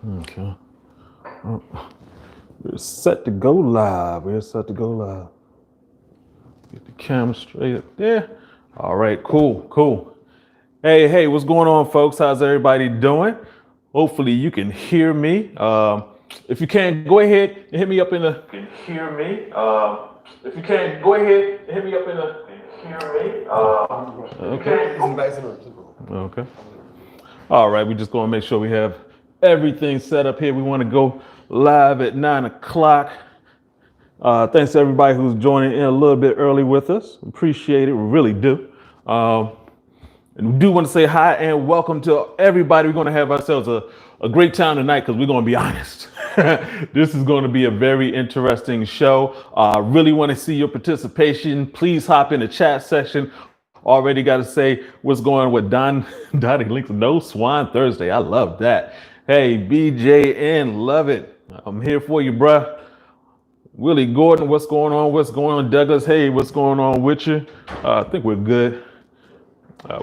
Okay. Oh, we're set to go live. We're set to go live. Get the camera straight up there. All right, cool. Hey, what's going on, folks? How's everybody doing? Hopefully you can hear me. If you can't, go ahead and hit me up in the. Can hear me. If you can't, go ahead and hit me up in the. Can hear me. Okay. All right, we're just going to make sure we have everything set up here. We want to go live at 9 o'clock. Thanks to everybody who's joining in a little bit early with us. Appreciate it. We really do. And we do want to say hi and welcome to everybody. We're going to have ourselves a great time tonight because we're going to be honest. This is going to be a very interesting show. Really want to see your participation. Please hop in the chat section. Already got to say what's going on with Donnie Links. No Swine Thursday. I love that. Hey, BJN, love it. I'm here for you, bruh. Willie Gordon, what's going on? What's going on? Douglas, hey, what's going on with you? I think we're good.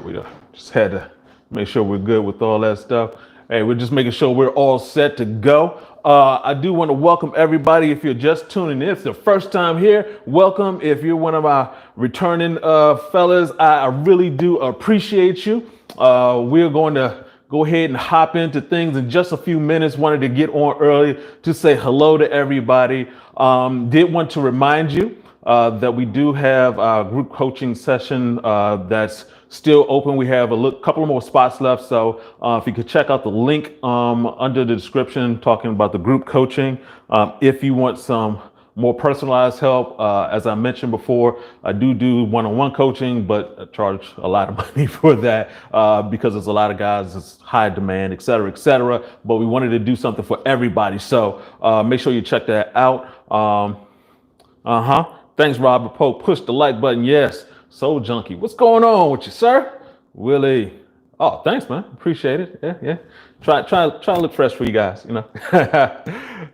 We just had to make sure we're good with all that stuff. Hey, we're just making sure we're all set to go. I do want to welcome everybody. If you're just tuning in, if it's the first time here, welcome. If you're one of our returning fellas, I really do appreciate you. We're going to go ahead and hop into things in just a few minutes. Wanted to get on early to say hello to everybody. Did want to remind you that we do have a group coaching session that's still open. We have a couple of more spots left. So if you could check out the link under the description talking about the group coaching. If you want some more personalized help, as I mentioned before, I do one-on-one coaching, but I charge a lot of money for that because there's a lot of guys, it's high demand, et cetera. But we wanted to do something for everybody. So make sure you check that out. Thanks, Robert Polk. Push the like button. Yes. Soul Junkie. What's going on with you, sir? Willie. Oh, thanks, man. Appreciate it. Yeah. Try to look fresh for you guys, you know.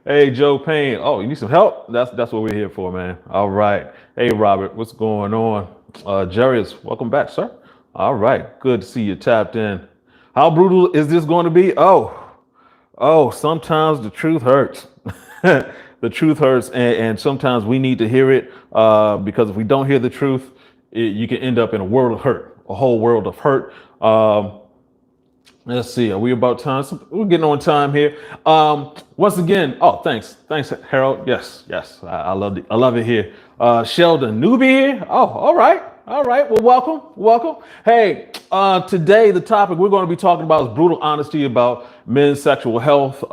Hey, Joe Payne. Oh, you need some help? That's what we're here for, man. All right. Hey, Robert. What's going on? Jarius, welcome back, sir. All right. Good to see you tapped in. How brutal is this going to be? Oh, sometimes the truth hurts. The truth hurts, and sometimes we need to hear it because if we don't hear the truth, you can end up in a world of hurt, a whole world of hurt. Let's see, are we about time? We're getting on time here. Once again, thanks, Harold. Yes, I love it here. Sheldon, newbie here. Oh, all right. Well, welcome. Hey, today the topic we're going to be talking about is brutal honesty about men's sexual health.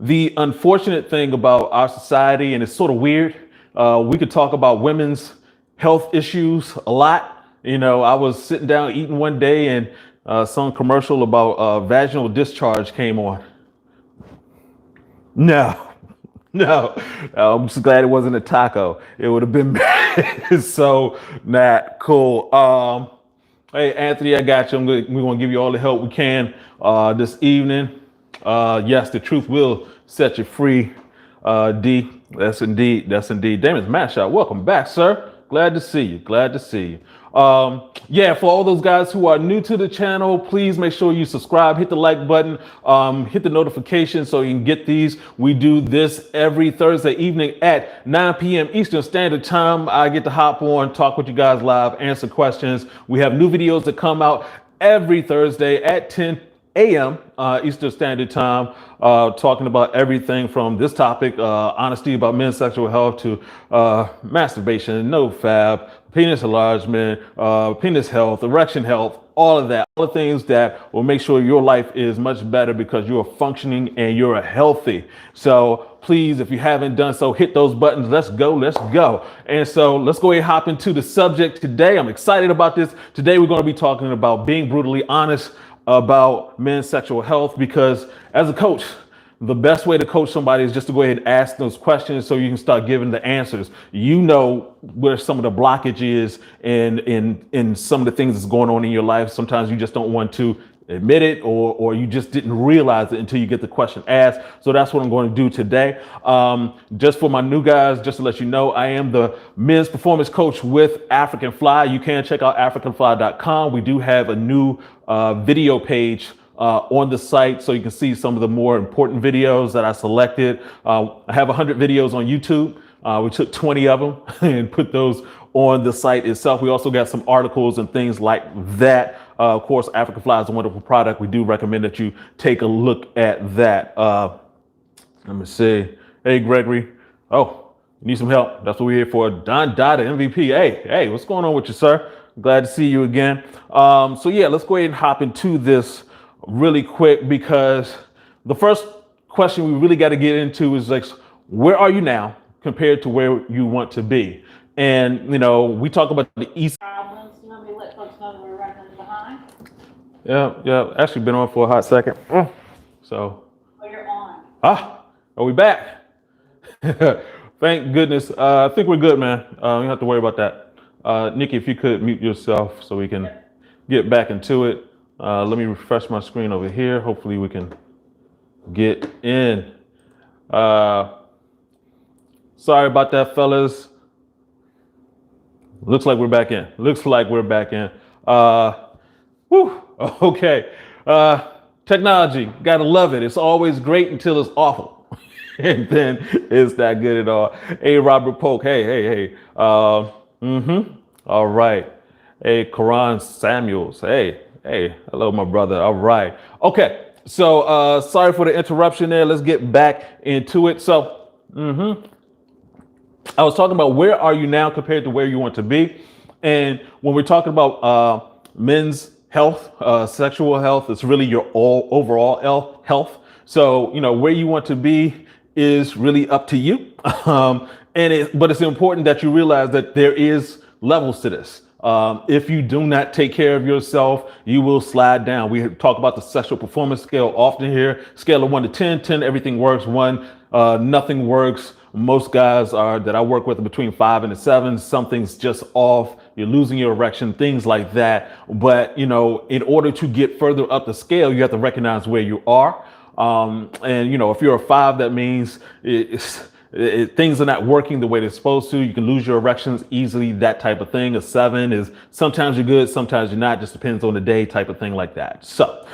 The unfortunate thing about our society, and it's sort of weird, we could talk about women's health issues a lot. You know, I was sitting down eating one day and some commercial about vaginal discharge came on. No, I'm just glad it wasn't a taco. It would have been so not cool. Hey, Anthony, I got you. We're going to give you all the help we can this evening. Yes, the truth will set you free. D, that's indeed. Damon's Mashup, welcome back, sir. Glad to see you. For all those guys who are new to the channel, please make sure you subscribe, hit the like button, hit the notification so you can get these. We do this every Thursday evening at 9 p.m. Eastern Standard Time. I get to hop on, talk with you guys live, answer questions. We have new videos that come out every Thursday at 10 a.m. Eastern Standard Time, talking about everything from this topic, honesty about men's sexual health, to masturbation, no fab, penis enlargement, penis health, erection health, all of that, all the things that will make sure your life is much better because you are functioning and you're healthy. So please, if you haven't done so, hit those buttons. Let's go. And so let's go ahead and hop into the subject today. I'm excited about this. Today, we're going to be talking about being brutally honest about men's sexual health, because as a coach, the best way to coach somebody is just to go ahead and ask those questions so you can start giving the answers. You know where some of the blockage is in some of the things that's going on in your life. Sometimes you just don't want to admit it, or you just didn't realize it until you get the question asked. So that's what I'm going to do today. Just for my new guys, just to let you know, I am the men's performance coach with African Fly. You can check out africanfly.com. We do have a new video page on the site so you can see some of the more important videos that I selected. I have 100 videos on YouTube. We took 20 of them and put those on the site itself. We also got some articles and things like that. Of course, African Fly is a wonderful product. We do recommend that you take a look at that. Let me see. Hey, Gregory. Oh, you need some help? That's what we're here for. Don Dada, MVP. Hey, what's going on with you, sir? Glad to see you again. So yeah, let's go ahead and hop into this really quick, because the first question we really got to get into is like, where are you now compared to where you want to be? And, you know, we talk about the East. Problems. You want me to let folks know that we're running behind? Yeah. Actually been on for a hot second. So. Oh, you're on. Are we back? Thank goodness. I think we're good, man. You don't have to worry about that. Nikki, if you could mute yourself so we can get back into it. Let me refresh my screen over here. Hopefully we can get in. Sorry about that, fellas. Looks like we're back in. Okay. Technology, gotta love it. It's always great until it's awful. And then it's not good at all. Hey, Robert Polk. Hey. All right. Hey, Karan Samuels. Hey. Hello, my brother. All right. Okay. So sorry for the interruption there. Let's get back into it. So, I was talking about where are you now compared to where you want to be. And when we're talking about men's health, sexual health, it's really your overall health. So, you know, where you want to be is really up to you. But it's important that you realize that there is levels to this. If you do not take care of yourself, you will slide down. We talk about the sexual performance scale often here. Scale of 1 to 10, 10, everything works. 1, nothing works. Most guys that I work with are between 5 and a 7. Something's just off. You're losing your erection, things like that. But, you know, in order to get further up the scale, you have to recognize where you are. And, you know, if you're a 5, that means things are not working the way they're supposed to. You can lose your erections easily, that type of thing. A 7 is sometimes you're good, sometimes you're not, just depends on the day, type of thing like that. So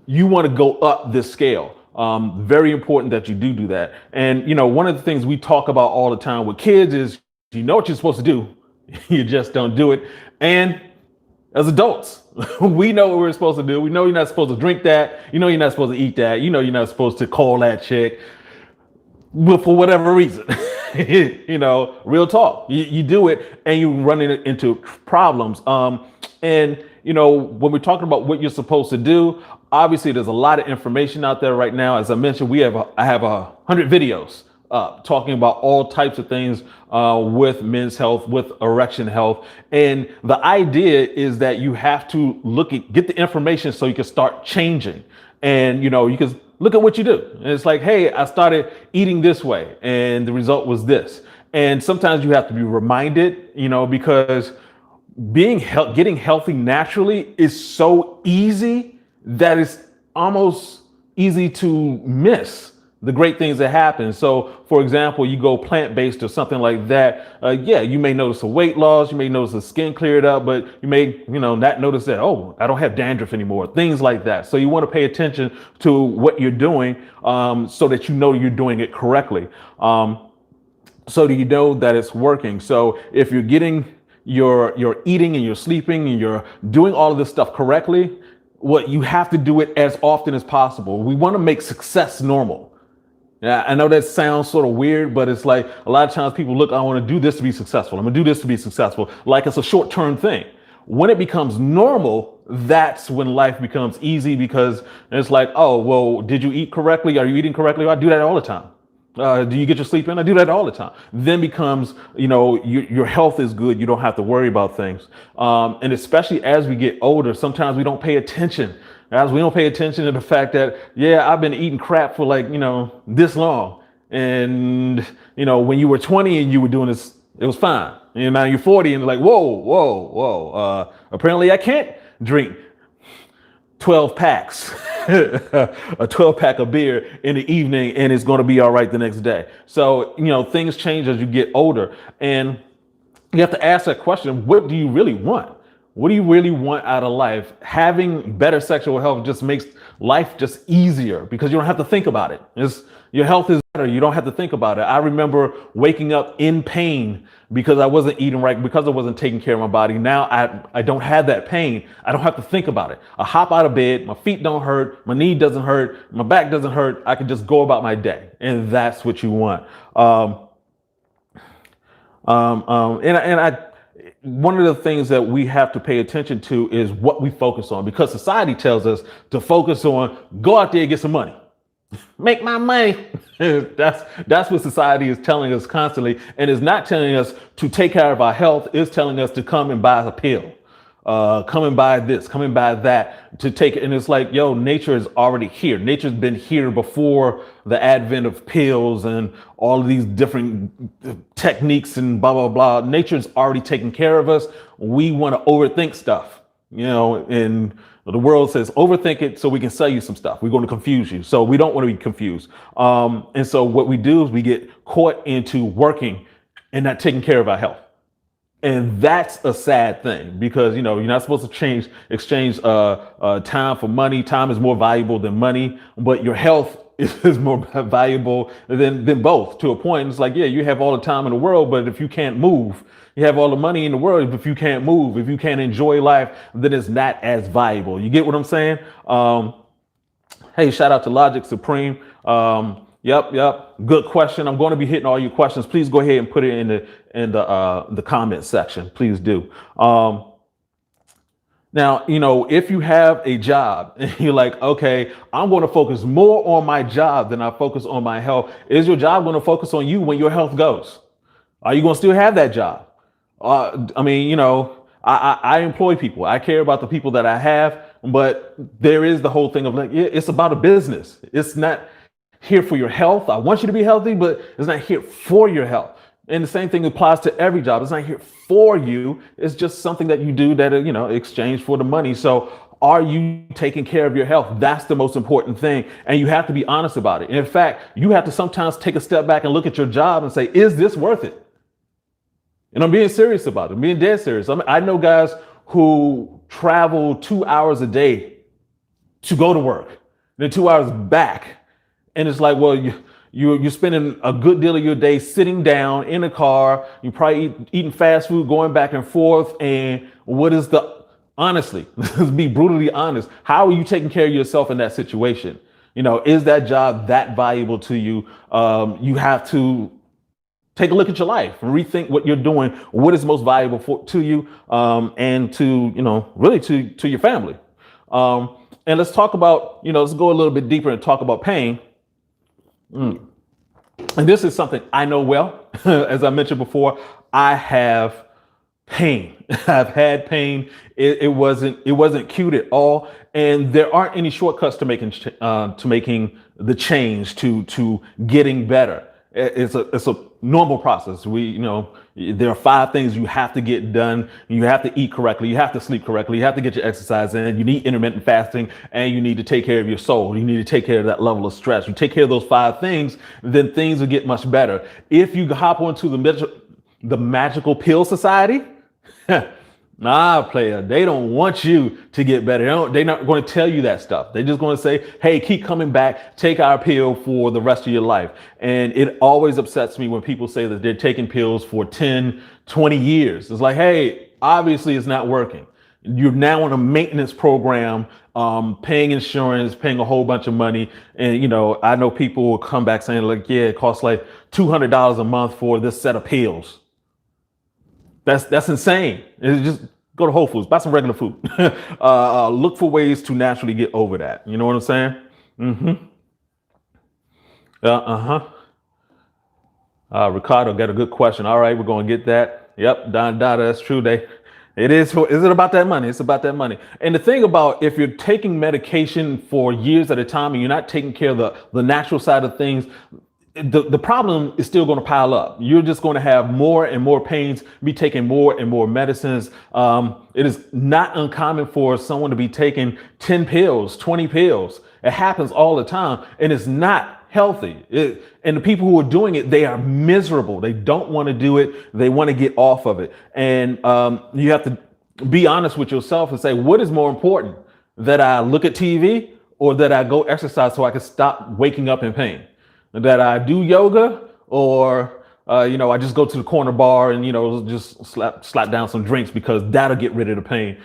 you want to go up this scale. Very important that you do that. And, you know, one of the things we talk about all the time with kids is, you know what you're supposed to do, you just don't do it. And as adults, we know what we're supposed to do. We know you're not supposed to drink that. You know you're not supposed to eat that. You know you're not supposed to call that chick. But for whatever reason, you know, real talk, you do it and you run into problems. And, you know, when we're talking about what you're supposed to do, obviously there's a lot of information out there right now. As I mentioned, I have 100 videos talking about all types of things with men's health, with erection health. And the idea is that you have to get the information so you can start changing. And, you know, you can look at what you do. And it's like, hey, I started eating this way and the result was this. And sometimes you have to be reminded, you know, because getting healthy naturally is so easy that it's almost easy to miss the great things that happen. So, for example, you go plant-based or something like that. You may notice a weight loss. You may notice the skin cleared up, but you may, not notice that, oh, I don't have dandruff anymore. Things like that. So you want to pay attention to what you're doing so that you know you're doing it correctly. So that you know that it's working. So if you're getting your eating and you're sleeping and you're doing all of this stuff correctly, you have to do it as often as possible. We want to make success normal. Yeah, I know that sounds sort of weird, but it's like a lot of times people look, I want to do this to be successful. I'm going to do this to be successful. Like it's a short-term thing. When it becomes normal, that's when life becomes easy, because it's like, oh, well, did you eat correctly? Are you eating correctly? I do that all the time. Do you get your sleep in? I do that all the time. Then becomes, your health is good. You don't have to worry about things. And especially as we get older, sometimes we don't pay attention. As we don't pay attention to the fact that, I've been eating crap for this long. And, when you were 20 and you were doing this, it was fine. And now you're 40 and like, whoa. Apparently I can't drink 12 packs, a 12 pack of beer in the evening, and it's going to be all right the next day. So, things change as you get older, and you have to ask that question. What do you really want? What do you really want out of life? Having better sexual health just makes life just easier because you don't have to think about it. Your health is better. You don't have to think about it. I remember waking up in pain because I wasn't eating right, because I wasn't taking care of my body. Now I don't have that pain. I don't have to think about it. I hop out of bed. My feet don't hurt. My knee doesn't hurt. My back doesn't hurt. I can just go about my day. And that's what you want. One of the things that we have to pay attention to is what we focus on, because society tells us to focus on, go out there and get some money, make my money. That's what society is telling us constantly, and is not telling us to take care of our health. It's telling us to come and buy a pill, come and buy this, come and buy that, to take it. And it's like, yo, nature is already here. Nature's been here before the advent of pills and all of these different techniques and blah, blah, blah. Nature's already taken care of us. We want to overthink stuff, and the world says overthink it so we can sell you some stuff. We're going to confuse you. So we don't want to be confused. And so what we do is we get caught into working and not taking care of our health. And that's a sad thing, because, you're not supposed to exchange time for money. Time is more valuable than money, but your health is more valuable than both, to a point. It's like, yeah, you have all the time in the world, but if you can't move, you have all the money in the world. If you can't move, if you can't enjoy life, then it's not as valuable. You get what I'm saying? Hey, shout out to Logic Supreme. Yep. Good question. I'm going to be hitting all your questions. Please go ahead and put it in the comment section. Please do. Now, if you have a job and you're like, okay, I'm going to focus more on my job than I focus on my health. Is your job going to focus on you when your health goes? Are you going to still have that job? I employ people. I care about the people that I have, but there is the whole thing of like, it's about a business. It's not here for your health. I want you to be healthy, but it's not here for your health. And the same thing applies to every job. It's not here for you. It's just something that you do that, exchange for the money. So are you taking care of your health? That's the most important thing. And you have to be honest about it. And in fact, you have to sometimes take a step back and look at your job and say, is this worth it? And I'm being serious about it. I'm being dead serious. I know guys who travel 2 hours a day to go to work, then 2 hours back. And it's like, well, you're spending a good deal of your day sitting down in a car. You're probably eating fast food, going back and forth. And honestly, let's be brutally honest. How are you taking care of yourself in that situation? Is that job that valuable to you? You have to take a look at your life and rethink what you're doing. What is most valuable to you, and to, really to your family. And let's talk about, let's go a little bit deeper and talk about pain. And this is something I know well. As I mentioned before, I have pain. I've had pain. It wasn't cute at all. And there aren't any shortcuts to making the change to getting better. It's a normal process. There are 5 things you have to get done. You have to eat correctly. You have to sleep correctly. You have to get your exercise in. You need intermittent fasting, and you need to take care of your soul. You need to take care of that level of stress. You take care of those 5 things, then things will get much better. If you hop onto the magical pill society, nah, player, they don't want you to get better. They're not going to tell you that stuff. They're just going to say, hey, keep coming back, take our pill for the rest of your life. And it always upsets me when people say that they're taking pills for 10, 20 years. It's like, hey, obviously it's not working. You're now on a maintenance program, paying insurance, paying a whole bunch of money. And, I know people will come back saying like, yeah, it costs like $200 a month for this set of pills. That's insane. It's just go to Whole Foods, buy some regular food. Look for ways to naturally get over that. You know what I'm saying? Ricardo got a good question. All right, we're going to get that. Yep, Don Dada, that's true. Is it about that money? It's about that money. And the thing about, if you're taking medication for years at a time and you're not taking care of the natural side of things, the problem is still going to pile up. You're just going to have more and more pains, be taking more and more medicines. It is not uncommon for someone to be taking 10 pills, 20 pills. It happens all the time, and it's not healthy. And the people who are doing it, they are miserable. They don't want to do it. They want to get off of it. And you have to Be honest with yourself and say, what is more important, that I look at TV or that I go exercise so I can stop waking up in pain? That I do yoga or, I just go to the corner bar and, just slap down some drinks because that'll get rid of the pain.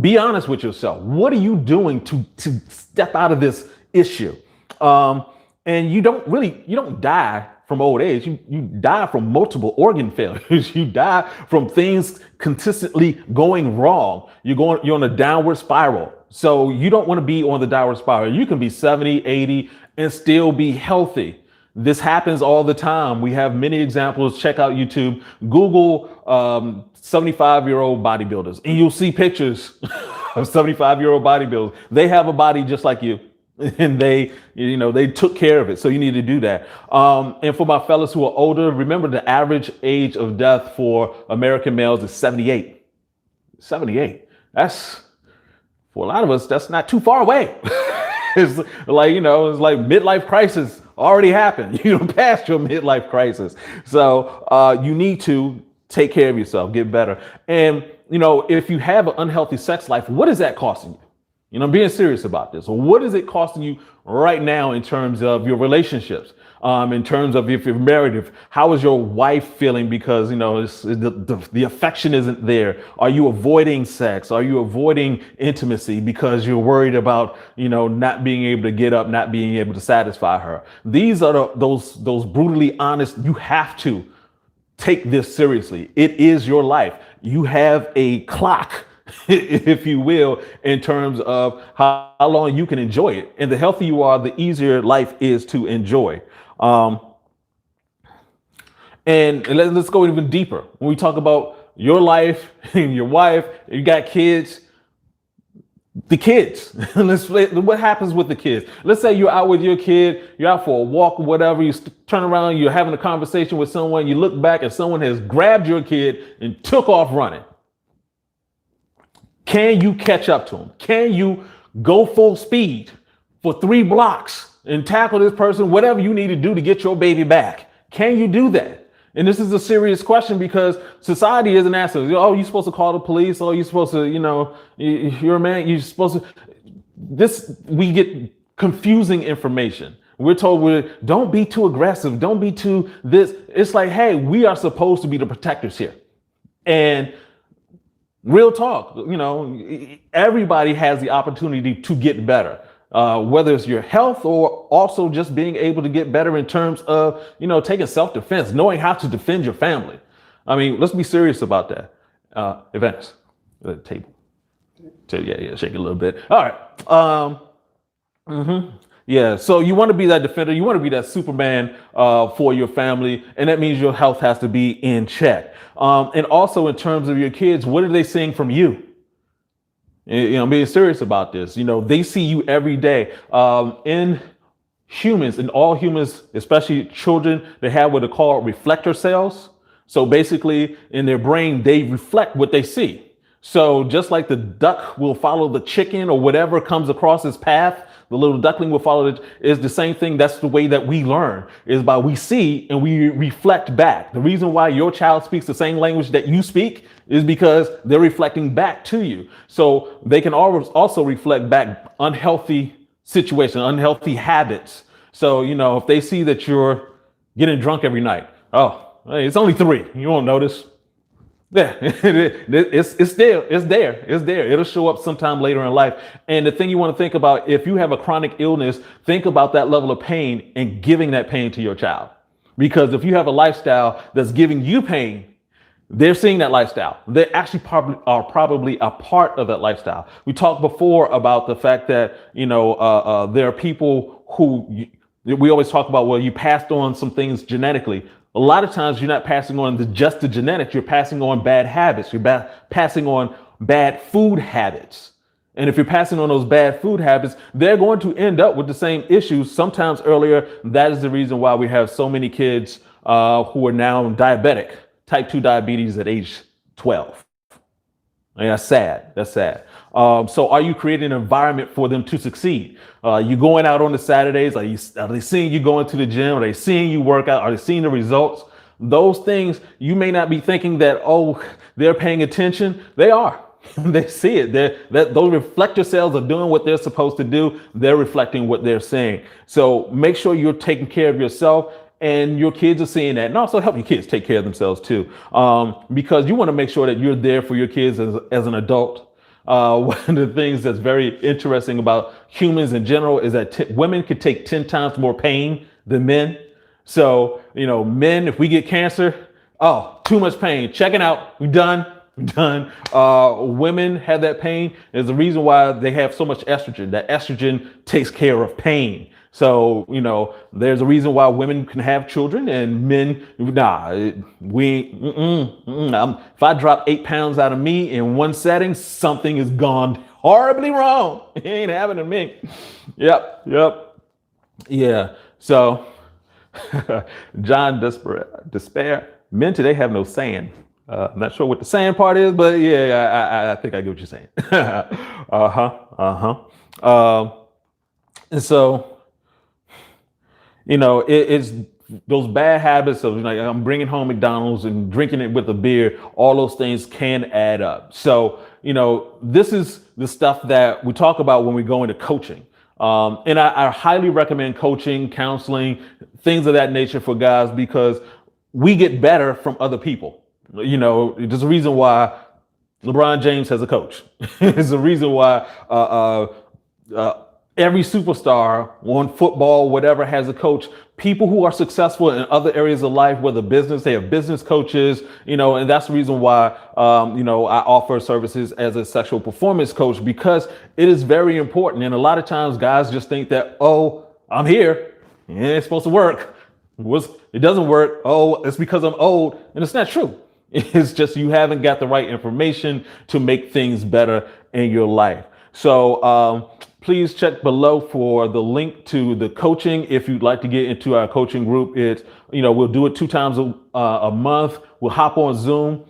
Be honest with yourself. What are you doing to step out of this issue? And you don't die from old age. You die from multiple organ failures. You die from things consistently going wrong. You're on a downward spiral. So you don't want to be on the downward spiral. You can be 70, 80 and still be healthy. This happens all the time. We have many examples. Check out YouTube, Google 75-year-old bodybuilders, and you'll see pictures of 75-year-old bodybuilders. They have a body just like you. And they took care of it. So you need to do that. And for my fellas who are older, remember the average age of death for American males is 78. 78. That's, for a lot of us, that's not too far away. It's like midlife crisis already happened. You passed your midlife crisis. So you need to take care of yourself, get better. And, if you have an unhealthy sex life, what is that costing you? I'm being serious about this. So what is it costing you right now in terms of your relationships? In terms of if you're married, how is your wife feeling because, the affection isn't there? Are you avoiding sex? Are you avoiding intimacy because you're worried about, not being able to get up, not being able to satisfy her? These are those brutally honest. You have to take this seriously. It is your life. You have a clock, if you will, in terms of how long you can enjoy it. And the healthier you are, the easier life is to enjoy. And let's go even deeper. When we talk about your life and your wife, you got kids, the kids, what happens with the kids? Let's say you're out with your kid, you're out for a walk or whatever, you turn around, you're having a conversation with someone, you look back and someone has grabbed your kid and took off running. Can you catch up to them? Can you go full speed for 3 blocks and tackle this person, whatever you need to do to get your baby back? Can you do that? And this is a serious question because society isn't asking, oh, you're supposed to call the police. Oh, you're supposed to, you're a man. You're supposed to. We get confusing information. We're told don't be too aggressive. Don't be too this. It's like, hey, we are supposed to be the protectors here. And real talk, everybody has the opportunity to get better, whether it's your health or also just being able to get better in terms of, taking self-defense, knowing how to defend your family. I mean, let's be serious about that. Events, the table. Yeah, shake it a little bit. All right. Yeah, so you want to be that defender. You want to be that Superman for your family. And that means your health has to be in check. And also in terms of your kids, what are they seeing from you? Being serious about this. They see you every day. In all humans, especially children, they have what are called reflector cells. So basically in their brain, they reflect what they see. So just like the duck will follow the chicken or whatever comes across its path, the little duckling will follow it, is the same thing. That's the way that we learn, is by we see and we reflect back. The reason why your child speaks the same language that you speak is because they're reflecting back to you. So they can always also reflect back unhealthy situations, unhealthy habits. So, if they see that you're getting drunk every night, oh, hey, it's only 3. You won't notice. Yeah, it's there. It'll show up sometime later in life. And the thing you want to think about, if you have a chronic illness, think about that level of pain and giving that pain to your child. Because if you have a lifestyle that's giving you pain, they're seeing that lifestyle. They actually probably a part of that lifestyle. We talked before about the fact that, there are people who we always talk about, well, you passed on some things genetically. A lot of times you're not passing on just the genetics, you're passing on bad habits. You're passing on bad food habits. And if you're passing on those bad food habits, they're going to end up with the same issues sometimes earlier. That is the reason why we have so many kids who are now diabetic, type 2 diabetes at age 12. And that's sad. So are you creating an environment for them to succeed? You going out on the Saturdays? Are they seeing you going to the gym? Are they seeing you work out? Are they seeing the results? Those things, you may not be thinking that, oh, they're paying attention. They are. They see it. Those reflector cells are doing what they're supposed to do. They're reflecting what they're saying. So make sure you're taking care of yourself, and your kids are seeing that, and also help your kids take care of themselves too, because you want to make sure that you're there for your kids as an adult. One of the things that's very interesting about humans in general is that women could take 10 times more pain than men. So, men, if we get cancer, oh, too much pain, checking out, we're done. Done. Women have that pain. There's a reason why they have so much estrogen. That estrogen takes care of pain. So, there's a reason why women can have children and men, if I drop 8 pounds out of me in one setting, something has gone horribly wrong. It ain't happening to me. Yep. Yeah. So, John Despair, men today have no sand. I'm not sure what the sand part is, but yeah, I think I get what you're saying. And so, it's those bad habits of like I'm bringing home McDonald's and drinking it with a beer. All those things can add up. So, this is the stuff that we talk about when we go into coaching. And I highly recommend coaching, counseling, things of that nature for guys, because we get better from other people. There's a reason why LeBron James has a coach. There's a reason why every superstar on football, whatever, has a coach. People who are successful in other areas of life, whether business, they have business coaches, and that's the reason why, I offer services as a sexual performance coach, because it is very important. And a lot of times guys just think that, oh, I'm here, and it's supposed to work. It doesn't work. Oh, it's because I'm old. And it's not true. It's just you haven't got the right information to make things better in your life. So please check below for the link to the coaching. If you'd like to get into our coaching group, it's, we'll do it 2 times a month. We'll hop on Zoom,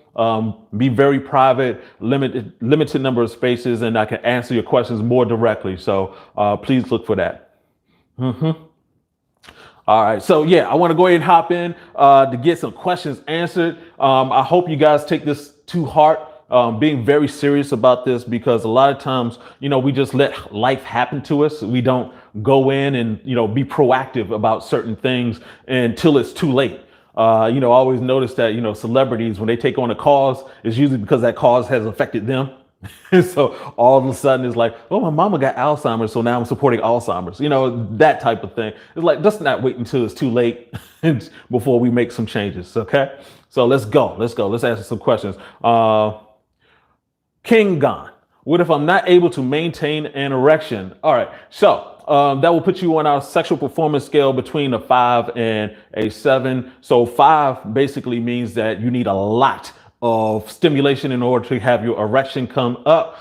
be very private, limited number of spaces, and I can answer your questions more directly. So please look for that. All right. So yeah, I want to go ahead and hop in to get some questions answered. I hope you guys take this to heart, being very serious about this, because a lot of times, we just let life happen to us. We don't go in and, be proactive about certain things until it's too late. I always notice that, celebrities, when they take on a cause, it's usually because that cause has affected them. So all of a sudden it's like, oh, my mama got Alzheimer's, so now I'm supporting Alzheimer's, that type of thing. It's like, let's not wait until it's too late before we make some changes. Okay. So let's go. Let's answer some questions. King Gone. What if I'm not able to maintain an erection? All right. So that will put you on our sexual performance scale between a 5 and a 7. So 5 basically means that you need a lot of stimulation in order to have your erection come up.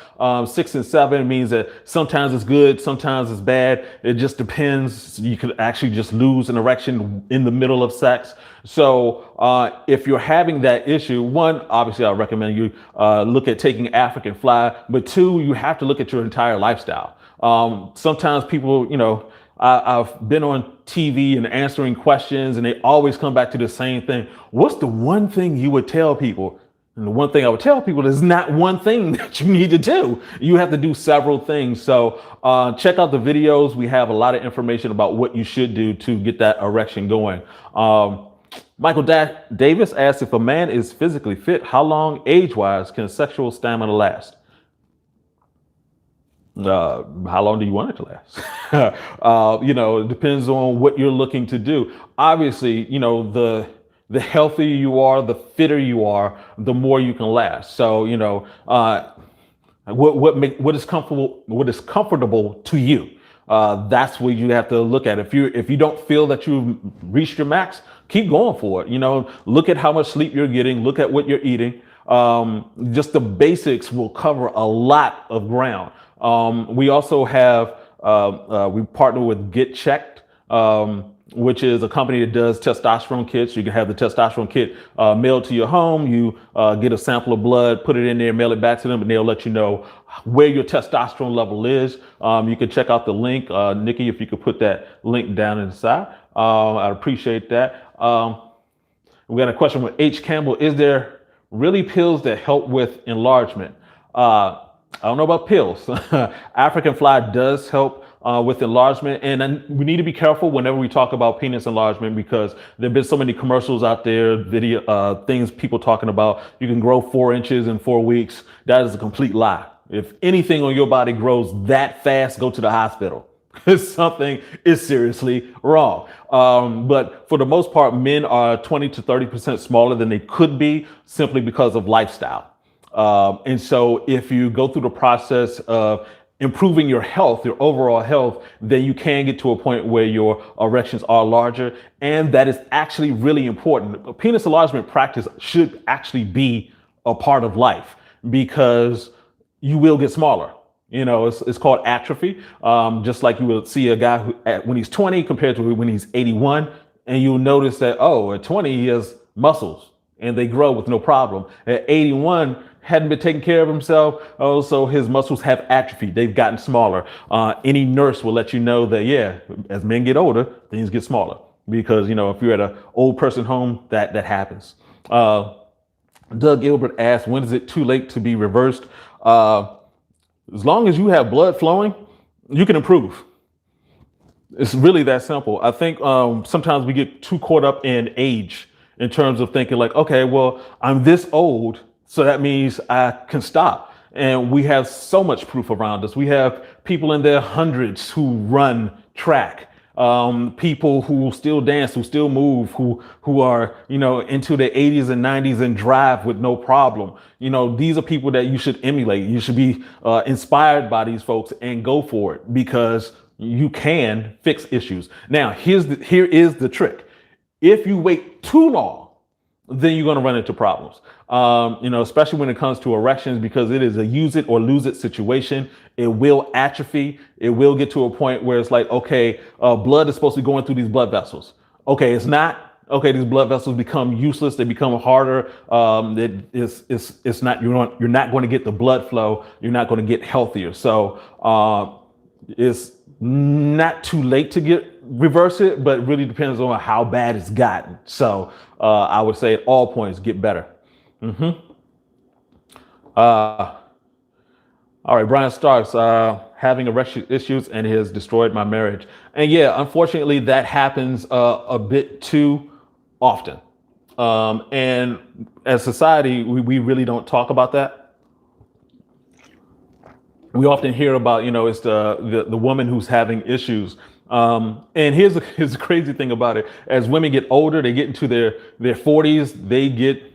6 and 7 means that sometimes it's good, sometimes it's bad. It just depends. You could actually just lose an erection in the middle of sex. So if you're having that issue, 1, obviously I recommend you look at taking African Fly, but 2, you have to look at your entire lifestyle. Sometimes people, I've been on TV and answering questions, and they always come back to the same thing. What's the one thing you would tell people? And the one thing I would tell people is not one thing that you need to do. You have to do several things. So check out the videos. We have a lot of information about what you should do to get that erection going. Michael Davis asked, if a man is physically fit, how long age-wise can sexual stamina last? How long do you want it to last? It depends on what you're looking to do. Obviously, the healthier you are, the fitter you are, the more you can last. So, what is comfortable to you? That's what you have to look at. If you don't feel that you've reached your max, keep going for it. Look at how much sleep you're getting. Look at what you're eating. Just the basics will cover a lot of ground. We also have, we partner with Get Checked, which is a company that does testosterone kits. You can have the testosterone kit mailed to your home. You get a sample of blood, put it in there, mail it back to them, and they'll let you know where your testosterone level is. You can check out the link. Nikki, if you could put that link down inside, I'd appreciate that. We got a question from H. Campbell. Is there really pills that help with enlargement? I don't know about pills. African fly does help with enlargement, and then we need to be careful whenever we talk about penis enlargement because there've been so many commercials out there, video things people talking about you can grow 4 inches in 4 weeks. That is a complete lie. If anything on your body grows that fast, go to the hospital. Something is seriously wrong. But for the most part, men are 20 to 30% smaller than they could be simply because of lifestyle. And so if you go through the process of improving your health, your overall health, then you can get to a point where your erections are larger. And that is actually really important. A penis enlargement practice should actually be a part of life because you will get smaller. You know, it's called atrophy. Just like you will see a guy who, when he's 20 compared to when he's 81, and you'll notice that, oh, at 20, he has muscles and they grow with no problem. At 81, hadn't been taking care of himself. Oh, so his muscles have atrophy. They've gotten smaller. Any nurse will let you know that, yeah, as men get older, things get smaller because, you know, if you're at an old person home, that happens. Doug Gilbert asked, when is it too late to be reversed? As long as you have blood flowing, you can improve. It's really that simple. I think sometimes we get too caught up in age in terms of thinking like, okay, well, I'm this old, so that means I can stop. And we have so much proof around us. We have people in their hundreds who run track, people who still dance, who still move, who are, you know, into their 80s and 90s and drive with no problem. You know, these are people that you should emulate. You should be inspired by these folks and go for it because you can fix issues. Now, here is the trick. If you wait too long, then you're going to run into problems. You know, especially when it comes to erections, because it is a use it or lose it situation. It will atrophy. It will get to a point where it's like, okay, blood is supposed to be going through these blood vessels. Okay, it's not. Okay, these blood vessels become useless. They become harder. It's not. You're not going to get the blood flow. You're not going to get healthier. So it's not too late to reverse it, but it really depends on how bad it's gotten. So I would say at all points, get better. All right, Brian Starks, having erection issues and has destroyed my marriage. And yeah, unfortunately, that happens a bit too often. And as society, we really don't talk about that. We often hear about, you know, it's the woman who's having issues. And here's the crazy thing about it. As women get older, they get into their 40s, they get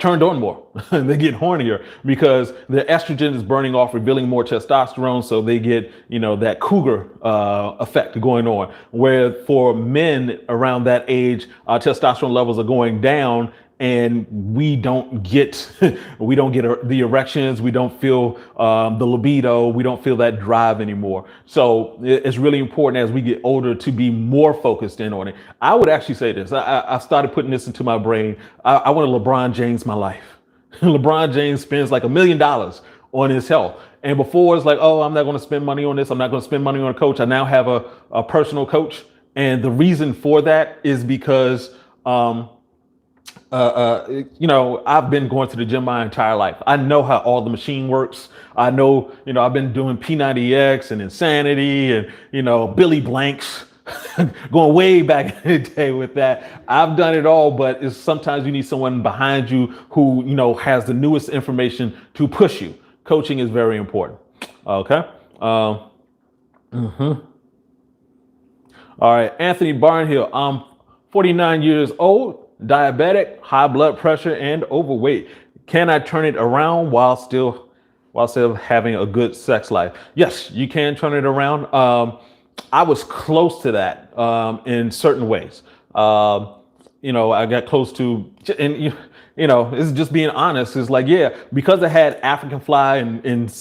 turned on more. They get hornier because their estrogen is burning off, revealing more testosterone. So they get, you know, that cougar effect going on, where for men around that age, testosterone levels are going down. And we don't get the erections. We don't feel the libido. We don't feel that drive anymore. So it's really important as we get older to be more focused in on it. I would actually say this. I started putting this into my brain. I want to LeBron James my life. LeBron James spends like $1 million on his health. And before it's like, oh, I'm not going to spend money on this. I'm not going to spend money on a coach. I now have a personal coach. And the reason for that is because you know, I've been going to the gym my entire life. I know how all the machine works. I know, you know, I've been doing P90X and Insanity and, you know, Billy Blanks, going way back in the day with that. I've done it all, but it's sometimes you need someone behind you who, you know, has the newest information to push you. Coaching is very important. Okay. All right. Anthony Barnhill. I'm 49 years old. Diabetic, high blood pressure, and overweight. Can I turn it around while still having a good sex life? Yes, you can turn it around. I was close to that in certain ways. You know, I got close to, and you know, it's just being honest. It's like, yeah, because I had African fly and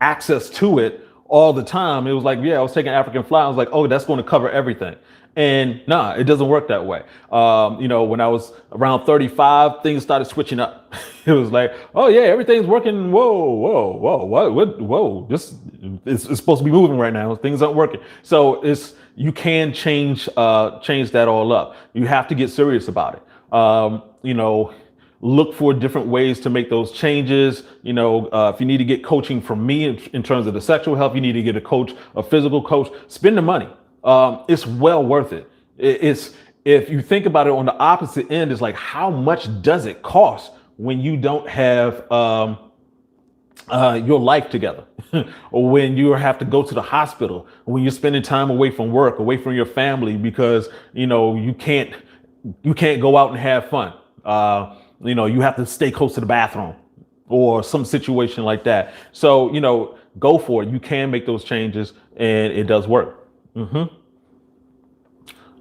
access to it all the time. It was like, yeah, I was taking African fly. I was like, oh, that's going to cover everything. And nah, it doesn't work that way. You know, when I was around 35, things started switching up. It was like, oh yeah, everything's working. Whoa. This it's supposed to be moving right now. Things aren't working. So you can change that all up. You have to get serious about it. You know, look for different ways to make those changes. If you need to get coaching from me in terms of the sexual health, you need to get a physical coach, spend the money. It's well worth it. It's, if you think about it on the opposite end, it's like, how much does it cost when you don't have your life together, or when you have to go to the hospital, when you're spending time away from work, away from your family, because you can't go out and have fun. You have to stay close to the bathroom or some situation like that. So go for it. You can make those changes, and it does work.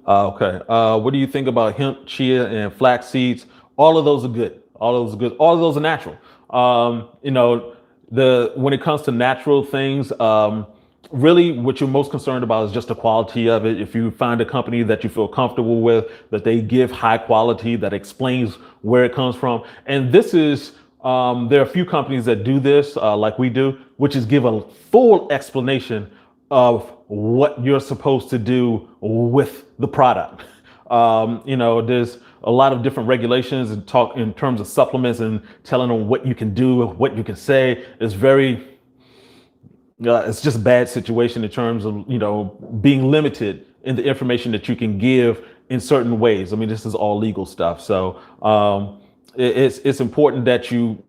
Okay. What do you think about hemp, chia, and flax seeds? All of those are good. All of those are good. All of those are natural. When it comes to natural things, really what you're most concerned about is just the quality of it. If you find a company that you feel comfortable with, that they give high quality, that explains where it comes from. And this is, there are a few companies that do this, like we do, which is give a full explanation of what you're supposed to do with the product. There's a lot of different regulations and talk in terms of supplements and telling them what you can do, what you can say. It's it's just a bad situation in terms of, being limited in the information that you can give in certain ways. I mean, this is all legal stuff. So it's important that you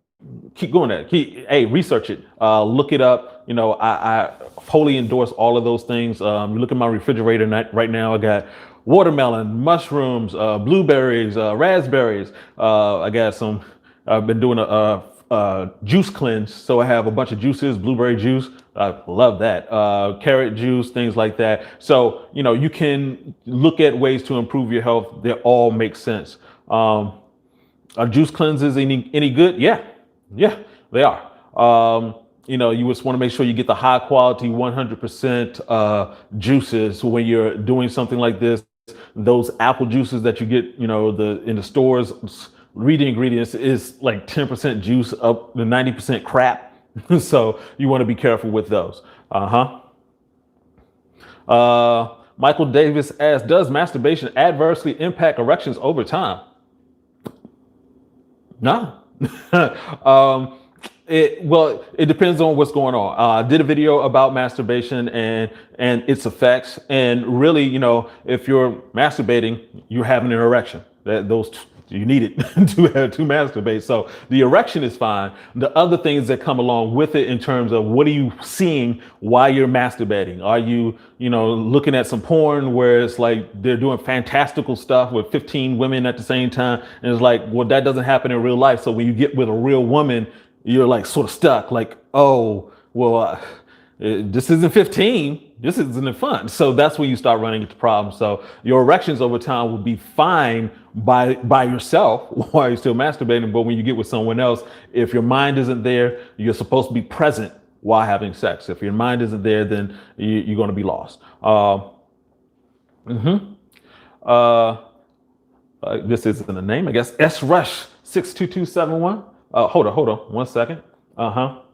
keep going at it. Research it, look it up. I wholly endorse all of those things. You look at my refrigerator right now, I got watermelon, mushrooms, blueberries, raspberries. I got some, I've been doing a juice cleanse. So I have a bunch of juices, blueberry juice. I love that. Carrot juice, things like that. So, you can look at ways to improve your health. They all make sense. Are juice cleanses any good? Yeah, they are. You just want to make sure you get the high quality 100% juices when you're doing something like this. Those apple juices that you get, in the stores, read the ingredients, is like 10% juice up to 90% crap. So you want to be careful with those. Michael Davis asks, does masturbation adversely impact erections over time? No. It depends on what's going on. I did a video about masturbation and its effects. And really, if you're masturbating, you're having an erection. You need it to masturbate. So the erection is fine. The other things that come along with it in terms of what are you seeing while you're masturbating? Are you, looking at some porn where it's like they're doing fantastical stuff with 15 women at the same time? And it's like, well, that doesn't happen in real life. So when you get with a real woman, you're like sort of stuck, like, oh, well, this isn't 15. This isn't fun. So that's when you start running into problems. So your erections over time will be fine by yourself while you're still masturbating. But when you get with someone else, if your mind isn't there, you're supposed to be present while having sex. If your mind isn't there, then you're going to be lost. This isn't the name, I guess. S Rush 62271. Hold on 1 second. All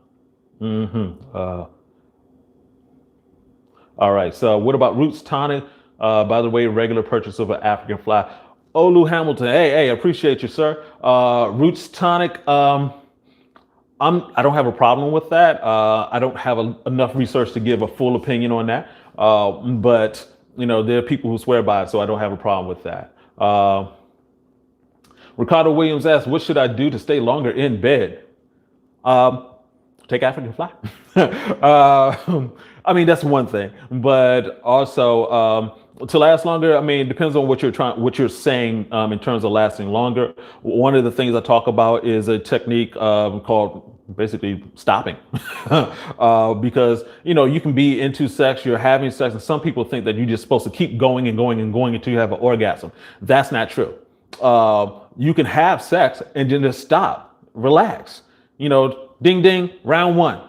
right. So what about Roots Tonic? By the way, regular purchase of an African fly. Olu Hamilton. Hey, appreciate you, sir. Roots Tonic. I don't have a problem with that. I don't have enough research to give a full opinion on that. But there are people who swear by it, so I don't have a problem with that. Ricardo Williams asks, what should I do to stay longer in bed? Take African fly. I mean, that's one thing, but also to last longer, I mean, it depends on what you're saying in terms of lasting longer. One of the things I talk about is a technique called basically stopping. Because, you can be into sex, you're having sex, and some people think that you're just supposed to keep going and going and going until you have an orgasm. That's not true. You can have sex and then just stop, relax, ding, ding, round one,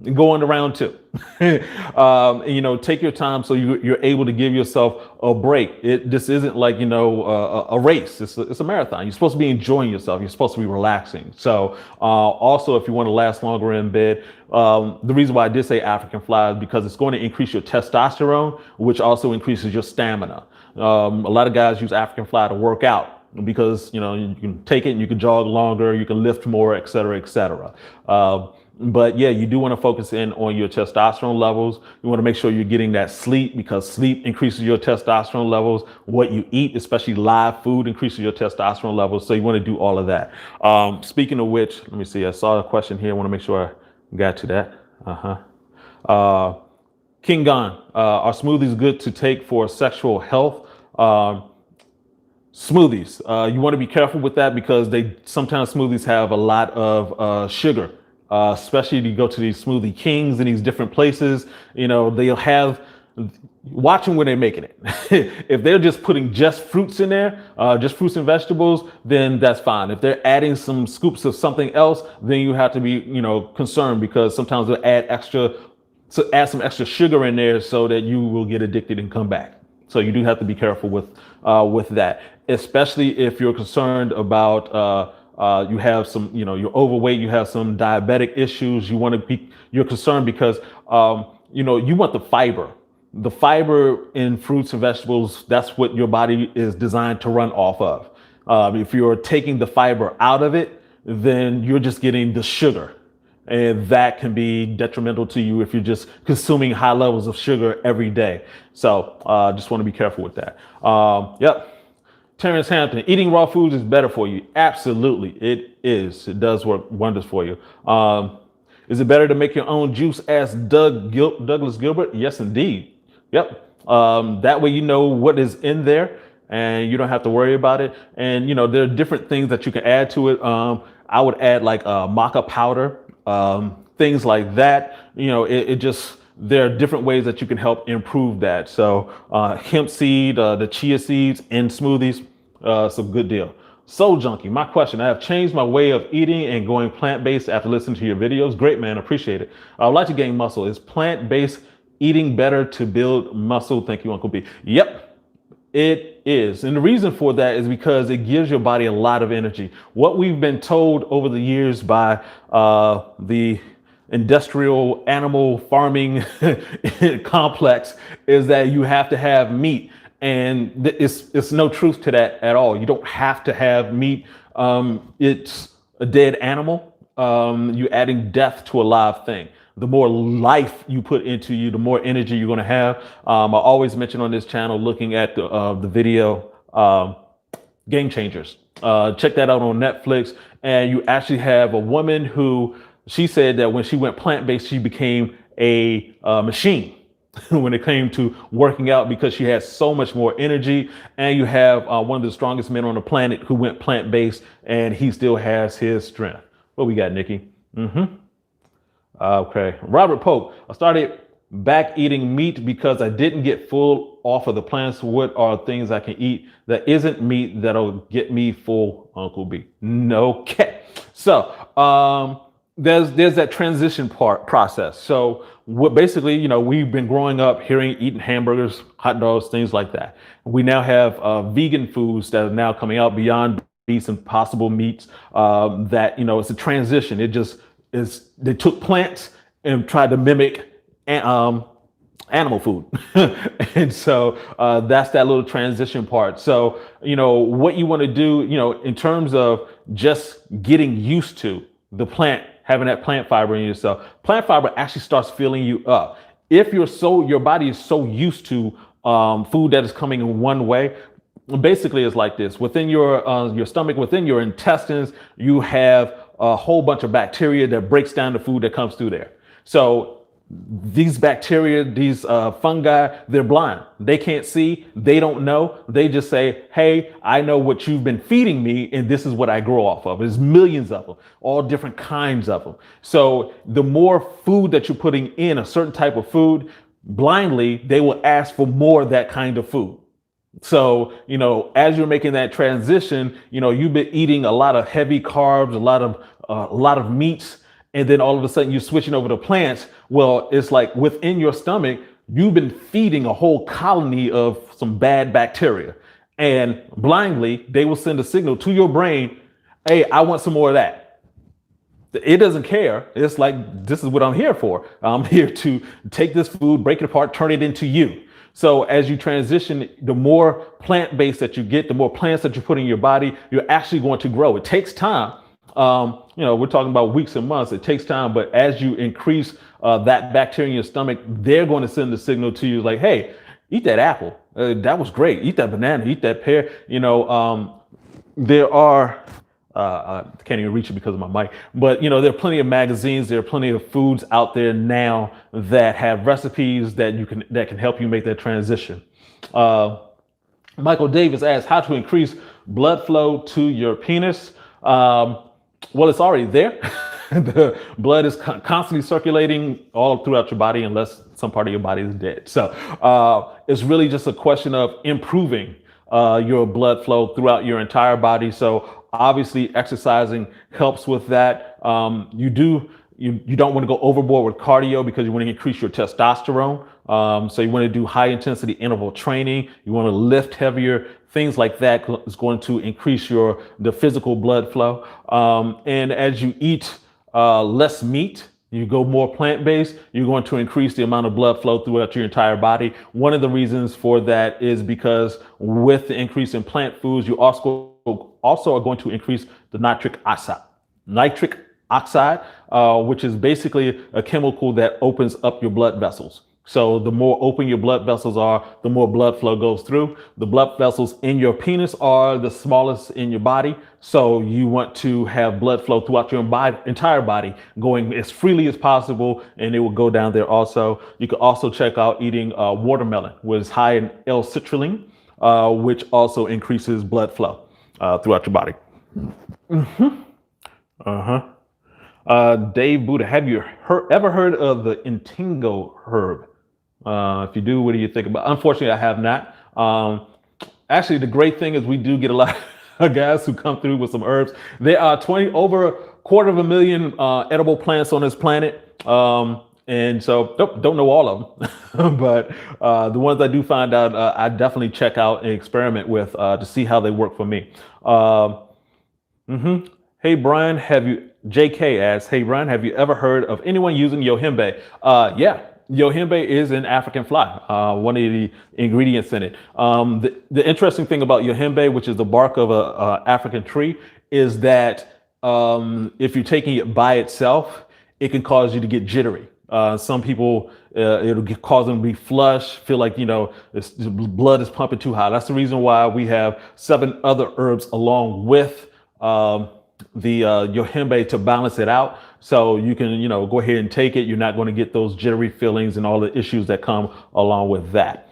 and go into round two. Take your time so you're able to give yourself a break. This isn't like, a race. It's a marathon. You're supposed to be enjoying yourself. You're supposed to be relaxing. So also, if you want to last longer in bed, the reason why I did say African fly is because it's going to increase your testosterone, which also increases your stamina. A lot of guys use African fly to work out. because, you can take it and you can jog longer, you can lift more, et cetera, et cetera. But yeah, you do want to focus in on your testosterone levels. You want to make sure you're getting that sleep, because sleep increases your testosterone levels. What you eat, especially live food, increases your testosterone levels. So you want to do all of that. Speaking of which, let me see. I saw a question here. I want to make sure I got to that. King Gon, are smoothies good to take for sexual health? Smoothies, you want to be careful with that, because sometimes smoothies have a lot of sugar. Especially if you go to these smoothie kings in these different places, they'll have, watching when they're making it. If they're just putting just fruits in there, just fruits and vegetables, then that's fine. If they're adding some scoops of something else, then you have to be, concerned, because sometimes they'll add some extra sugar in there so that you will get addicted and come back. So you do have to be careful with that, especially if you're concerned about, you have some, you're overweight, you have some diabetic issues. You're concerned because, you want the fiber. The fiber in fruits and vegetables, that's what your body is designed to run off of. If you're taking the fiber out of it, then you're just getting the sugar. And that can be detrimental to you if you're just consuming high levels of sugar every day. So just want to be careful with that. Yep. Terrence Hampton, eating raw foods is better for you. Absolutely, it is. It does work wonders for you. Is it better to make your own juice? Asked Douglas Gilbert. Yes, indeed. Yep. That way you know what is in there and you don't have to worry about it. And, there are different things that you can add to it. I would add like maca powder, things like that. There are different ways that you can help improve that. So hemp seed, the chia seeds in smoothies, it's a good deal. Soul Junkie, my question: I have changed my way of eating and going plant-based after listening to your videos. Great, man. Appreciate it. I would like to gain muscle. Is plant-based eating better to build muscle? Thank you, Uncle B. Yep, it is. And the reason for that is because it gives your body a lot of energy. What we've been told over the years by the industrial animal farming complex is that you have to have meat. And it's no truth to that at all. You don't have to have meat. It's a dead animal. You're adding death to a live thing. The more life you put into you, the more energy you're going to have. I always mention on this channel, looking at the video, Game Changers. Check that out on Netflix. And you actually have a woman who, she said that when she went plant-based, she became a machine when it came to working out, because she has so much more energy. And you have one of the strongest men on the planet who went plant-based, and he still has his strength. What we got, Nikki? Okay. Robert Polk, I started back eating meat because I didn't get full off of the plants. What are things I can eat that isn't meat that'll get me full, Uncle B? No. Okay. So there's that transition process. So what basically, we've been growing up eating hamburgers, hot dogs, things like that. We now have vegan foods that are now coming out beyond beef and possible meats. That it's a transition. It just is. They took plants and tried to mimic animal food. And so that's that little transition part. So, what you want to do, in terms of just getting used to the plant, having that plant fiber in yourself, plant fiber actually starts filling you up. If your body is so used to food that is coming in one way, basically it's like this. Within your stomach, within your intestines, you have a whole bunch of bacteria that breaks down the food that comes through there. So these bacteria, these fungi, they're blind. They can't see. They don't know. They just say, hey, I know what you've been feeding me, and this is what I grow off of. There's millions of them, all different kinds of them. So the more food that you're putting in a certain type of food, blindly, they will ask for more of that kind of food. So, as you're making that transition, you've been eating a lot of heavy carbs, a lot of meats, and then all of a sudden you're switching over to plants. Well, it's like within your stomach, you've been feeding a whole colony of some bad bacteria, and blindly they will send a signal to your brain, hey, I want some more of that. It doesn't care. It's like, this is what I'm here for. I'm here to take this food, break it apart, turn it into you. So as you transition, the more plant-based that you get, the more plants that you put in your body, you're actually going to grow. It takes time. We're talking about weeks and months. It takes time, but as you increase that bacteria in your stomach, they're going to send the signal to you like, hey, eat that apple. That was great. Eat that banana, eat that pear. There are, I can't even reach it because of my mic, but there are plenty of magazines, there are plenty of foods out there now that have recipes that can help you make that transition. Michael Davis asks how to increase blood flow to your penis. Well, it's already there. The blood is constantly circulating all throughout your body unless some part of your body is dead. So it's really just a question of improving your blood flow throughout your entire body. So obviously exercising helps with that. You don't want to go overboard with cardio because you want to increase your testosterone. So you want to do high intensity interval training. You want to lift heavier. Things like that is going to increase the physical blood flow. And as you eat less meat, you go more plant-based, you're going to increase the amount of blood flow throughout your entire body. One of the reasons for that is because with the increase in plant foods, you also are going to increase the nitric oxide. Nitric oxide, which is basically a chemical that opens up your blood vessels. So the more open your blood vessels are, the more blood flow goes through. The blood vessels in your penis are the smallest in your body. So you want to have blood flow throughout your entire body going as freely as possible, and it will go down there also. You can also check out eating watermelon, which is high in L-citrulline, which also increases blood flow throughout your body. Dave Buddha, have you ever heard of the Intingo herb? If you do, what do you think about? Unfortunately, I have not. Actually, the great thing is we do get a lot of guys who come through with some herbs. There are over 250,000 edible plants on this planet. And so don't know all of them, but the ones I do find out, I definitely check out and experiment with to see how they work for me. Hey, Brian, JK asks, hey, Brian, have you ever heard of anyone using yohimbe? Yeah. Yohimbe is an African fly, one of the ingredients in it. The interesting thing about yohimbe, which is the bark of a African tree, is that if you're taking it by itself, it can cause you to get jittery. Some people, it'll cause them to be flush, feel like, the blood is pumping too high. That's the reason why we have 7 other herbs along with the yohimbe to balance it out. So you can, go ahead and take it. You're not going to get those jittery feelings and all the issues that come along with that.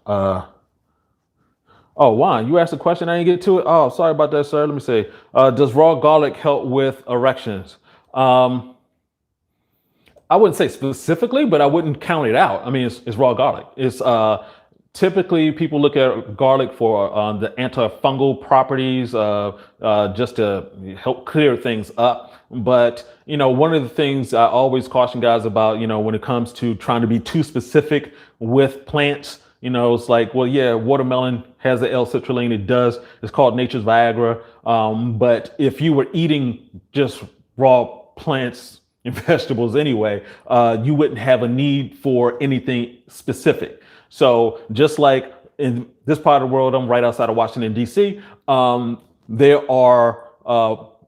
Oh, Juan, you asked a question. I didn't get to it. Oh, sorry about that, sir. Let me see. Does raw garlic help with erections? I wouldn't say specifically, but I wouldn't count it out. I mean, it's raw garlic. It's typically people look at garlic for the antifungal properties, just to help clear things up. But, one of the things I always caution guys about, when it comes to trying to be too specific with plants, it's like, well, yeah, watermelon has the L-citrulline. It does. It's called nature's Viagra. But if you were eating just raw plants and vegetables anyway, you wouldn't have a need for anything specific. So just like in this part of the world, I'm right outside of Washington, D.C., there are,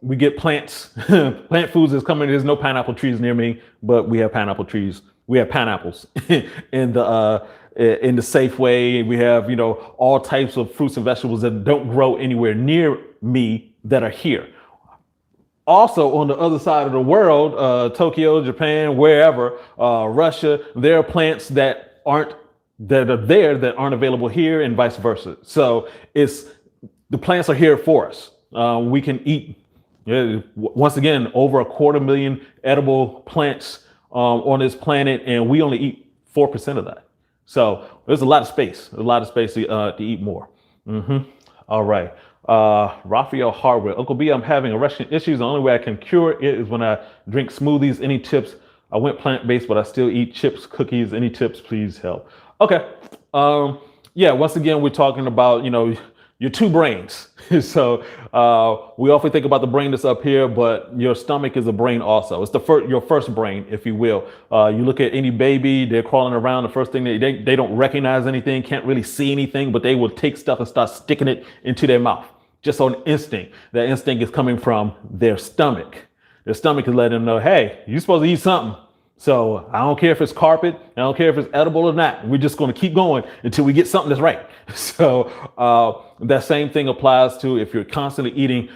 we get plants, plant foods is coming. There's no pineapple trees near me, but we have pineapple trees. We have pineapples in the Safeway. We have, all types of fruits and vegetables that don't grow anywhere near me that are here. Also, on the other side of the world, Tokyo, Japan, wherever, Russia, there are plants that are there that aren't available here, and vice versa. So the plants are here for us. We can eat, once again, over 250,000 edible plants on this planet, and we only eat 4% of that. So there's a lot of space, to eat more. All right. Raphael Hardware, Uncle B, I'm having erection issues. The only way I can cure it is when I drink smoothies. Any tips? I went plant-based, but I still eat chips, cookies. Any tips? Please help. Okay. Yeah. Once again, we're talking about, your two brains. So we often think about the brain that's up here, but your stomach is a brain also. It's your first brain, if you will. You look at any baby, they're crawling around. The first thing they don't recognize anything, can't really see anything, but they will take stuff and start sticking it into their mouth just on instinct. That instinct is coming from their stomach. Their stomach is letting them know, hey, you're supposed to eat something. So I don't care if it's carpet, I don't care if it's edible or not. We're just going to keep going until we get something that's right. So that same thing applies to if you're constantly eating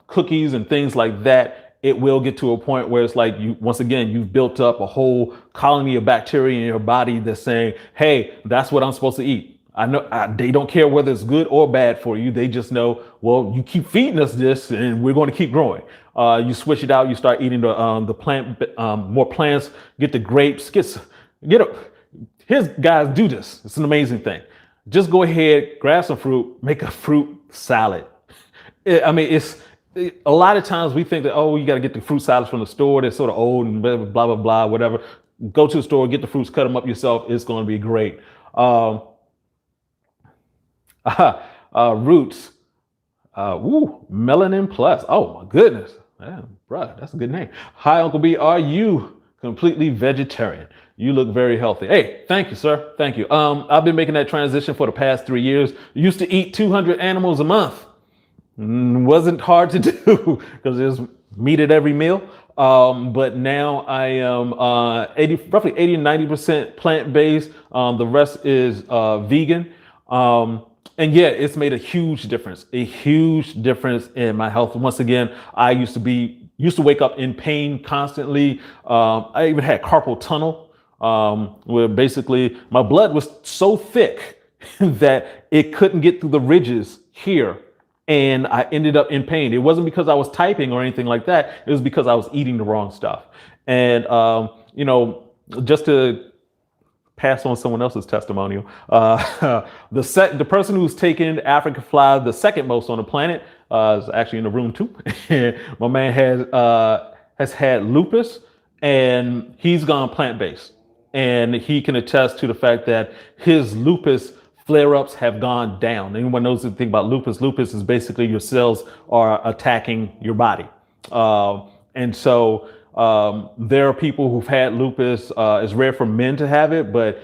cookies and things like that. It will get to a point where it's like once again, you've built up a whole colony of bacteria in your body that's saying, hey, that's what I'm supposed to eat. I know they don't care whether it's good or bad for you. They just know, well, you keep feeding us this and we're going to keep growing. You switch it out. You start eating the plant, more plants, get the grapes, here's guys, do this. It's an amazing thing. Just go ahead, grab some fruit, make a fruit salad. I mean, a lot of times we think that, oh, you got to get the fruit salads from the store. They're sort of old and blah, blah, blah, whatever. Go to the store, get the fruits, cut them up yourself. It's going to be great. Roots. Melanin Plus. Oh my goodness. Man, bruh, that's a good name. Hi, Uncle B. Are you completely vegetarian? You look very healthy. Hey, thank you, sir. Thank you. I've been making that transition for the past 3 years. Used to eat 200 animals a month. Wasn't hard to do because there's meat at every meal. But now I am roughly 80 and 90% plant-based. The rest is vegan. And yeah, it's made a huge difference in my health. Once again, I used to wake up in pain constantly. I even had carpal tunnel, where basically my blood was so thick that it couldn't get through the ridges here. And I ended up in pain. It wasn't because I was typing or anything like that. It was because I was eating the wrong stuff. And, just to pass on someone else's testimonial. The person who's taken African fly the second most on the planet is actually in the room too. My man has had lupus, and he's gone plant-based, and he can attest to the fact that his lupus flare-ups have gone down. Anyone knows anything about lupus? Lupus is basically your cells are attacking your body, and so. There are people who've had lupus. It's rare for men to have it, but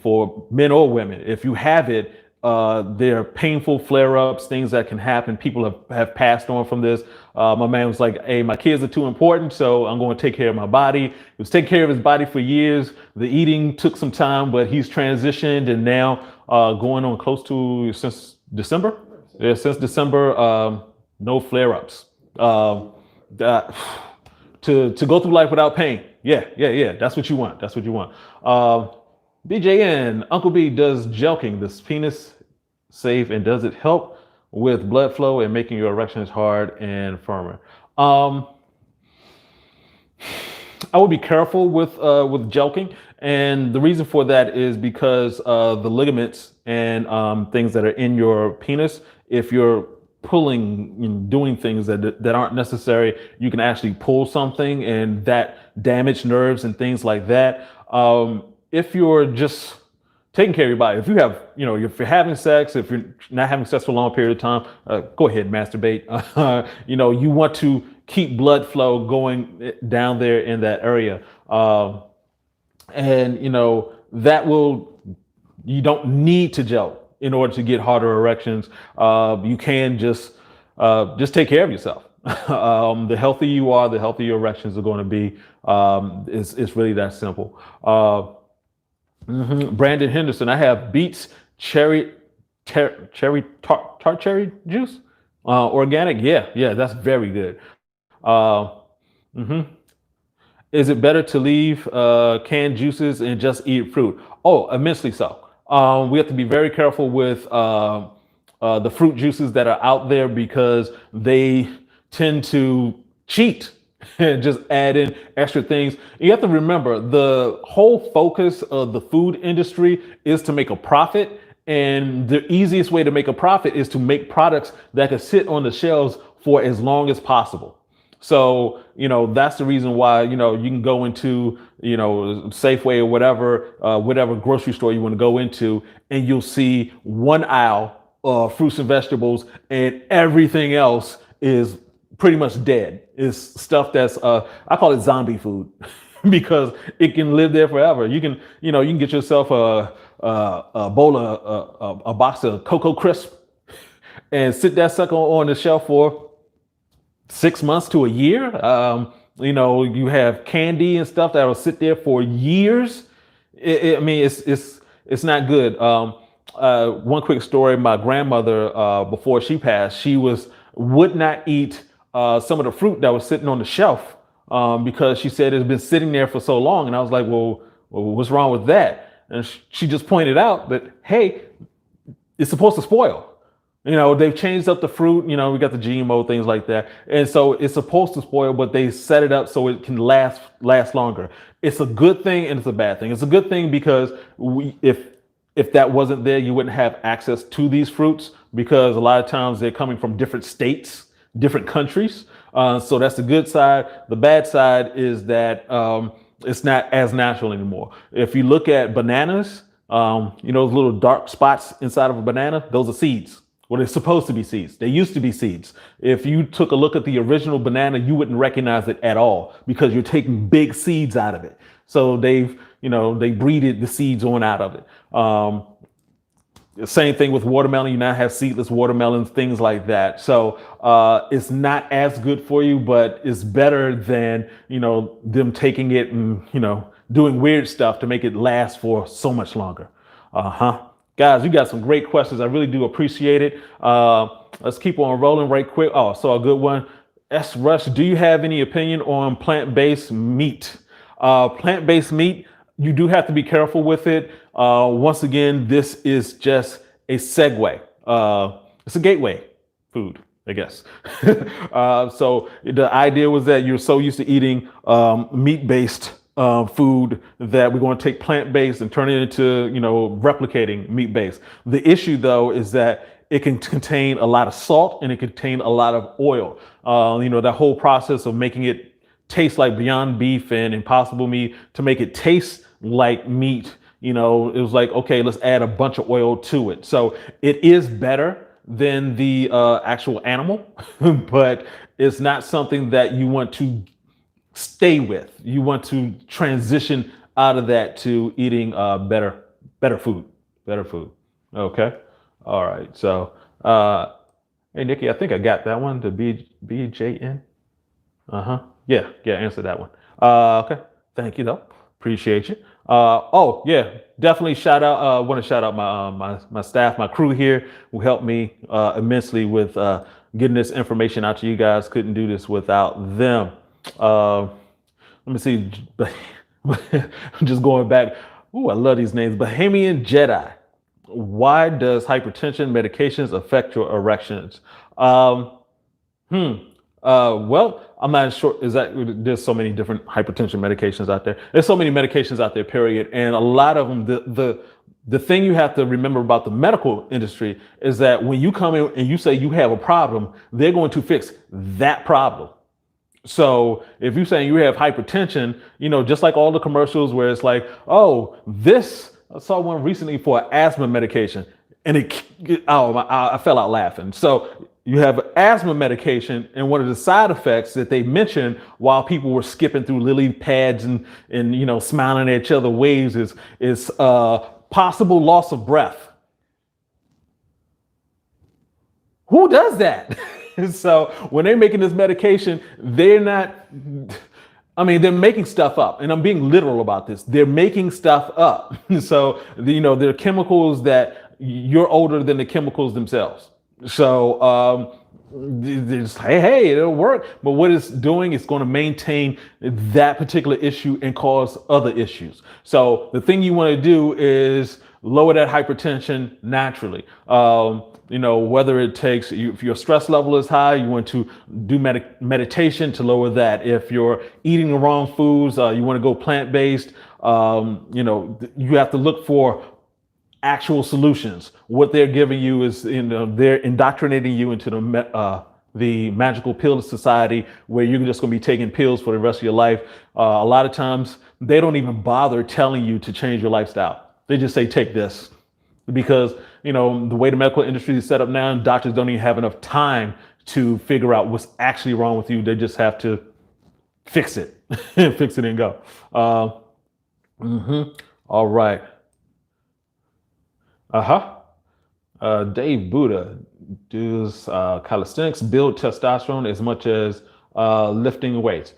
for men or women, if you have it, there are painful flare-ups, things that can happen. People have passed on from this. My man was like, hey, my kids are too important, so I'm going to take care of my body. He was taking care of his body for years. The eating took some time, but he's transitioned and now going on close to since December. Yeah, since December, no flare-ups. To go through life without pain. Yeah. That's what you want. BJN, Uncle B, does jelqing this penis safe, and does it help with blood flow and making your erections hard and firmer? I would be careful with jelqing, and the reason for that is because the ligaments and things that are in your penis, if you're pulling and doing things that aren't necessary, you can actually pull something and that damage nerves and things like that. If you're just taking care of your body, if you're having sex, if you're not having sex for a long period of time, go ahead, masturbate. You want to keep blood flow going down there in that area. You don't need to gel in order to get harder erections. You can just take care of yourself. The healthier you are, the healthier your erections are going to be. It's really that simple. Brandon Henderson, I have beets, cherry tart cherry juice, organic. Yeah, that's very good. Is it better to leave canned juices and just eat fruit? Oh, immensely so. We have to be very careful with the fruit juices that are out there because they tend to cheat and just add in extra things. You have to remember, the whole focus of the food industry is to make a profit. And the easiest way to make a profit is to make products that can sit on the shelves for as long as possible. So, that's the reason why, you can go into, Safeway or whatever grocery store you want to go into, and you'll see one aisle fruits and vegetables, and everything else is pretty much dead. It's stuff that's I call it zombie food because it can live there forever. You can get yourself a bowl of a box of Cocoa Crisp and sit that sucker on the shelf for 6 months to a year. You have candy and stuff that will sit there for years. I mean, it's not good. One quick story: my grandmother, before she passed, would not eat some of the fruit that was sitting on the shelf because she said it's been sitting there for so long. And I was like, well, what's wrong with that? And she just pointed out that, hey, it's supposed to spoil. They've changed up the fruit. We got the GMO, things like that. And so it's supposed to spoil, but they set it up so it can last longer. It's a good thing and it's a bad thing. It's a good thing because if that wasn't there, you wouldn't have access to these fruits because a lot of times they're coming from different states, different countries. So that's the good side. The bad side is that it's not as natural anymore. If you look at bananas, those little dark spots inside of a banana, those are seeds. Well, they're supposed to be seeds. They used to be seeds. If you took a look at the original banana, you wouldn't recognize it at all because you're taking big seeds out of it. So they breeded the seeds on out of it. Same thing with watermelon. You now have seedless watermelons, things like that. So it's not as good for you, but it's better than, them taking it and, doing weird stuff to make it last for so much longer. Guys, you got some great questions. I really do appreciate it. Let's keep on rolling right quick. Oh, so a good one. S. Rush, do you have any opinion on plant-based meat? Plant-based meat, you do have to be careful with it. Once again, this is just a segue. It's a gateway food, I guess. So the idea was that you're so used to eating meat-based food that we're going to take plant-based and turn it into, replicating meat-based. The issue, though, is that it can contain a lot of salt and it can contain a lot of oil. That whole process of making it taste like Beyond Beef and Impossible Meat to make it taste like meat, it was like, okay, let's add a bunch of oil to it. So it is better than the actual animal, but it's not something that you want to stay with. You want to transition out of that to eating better food. Okay. All right. So, hey, Nikki, I think I got that one. The BJN. Yeah. Answer that one. Okay. Thank you, though. Appreciate you. Oh yeah, definitely shout out. Want to shout out my staff, my crew here who helped me immensely with getting this information out to you guys. Couldn't do this without them. Let me see. I'm just going back. Ooh, I love these names. Bahamian Jedi. Why does hypertension medications affect your erections? Well, I'm not sure. There's so many different hypertension medications out there. There's so many medications out there, period. And a lot of them, the thing you have to remember about the medical industry is that when you come in and you say you have a problem, they're going to fix that problem. So if you're saying you have hypertension, just like all the commercials where it's like, oh, I saw one recently for asthma medication and I fell out laughing. So you have asthma medication, and one of the side effects that they mentioned while people were skipping through lily pads and smiling at each other waves is possible loss of breath. Who does that? So when they're making this medication, they're making stuff up, and I'm being literal about this. They're making stuff up. So, there are chemicals that you're older than the chemicals themselves. So, it's, hey, it'll work. But what it's doing is going to maintain that particular issue and cause other issues. So the thing you want to do is lower that hypertension naturally. Whether it takes, if your stress level is high, you want to do meditation to lower that. If you're eating the wrong foods, you want to go plant-based. You have to look for actual solutions. What they're giving you is, they're indoctrinating you into the magical pill society where you're just going to be taking pills for the rest of your life. A lot of times they don't even bother telling you to change your lifestyle. They just say, take this. because, the way the medical industry is set up now, doctors don't even have enough time to figure out what's actually wrong with you. They just have to fix it, fix it and go. All right. Dave Buddha, does calisthenics build testosterone as much as lifting weights?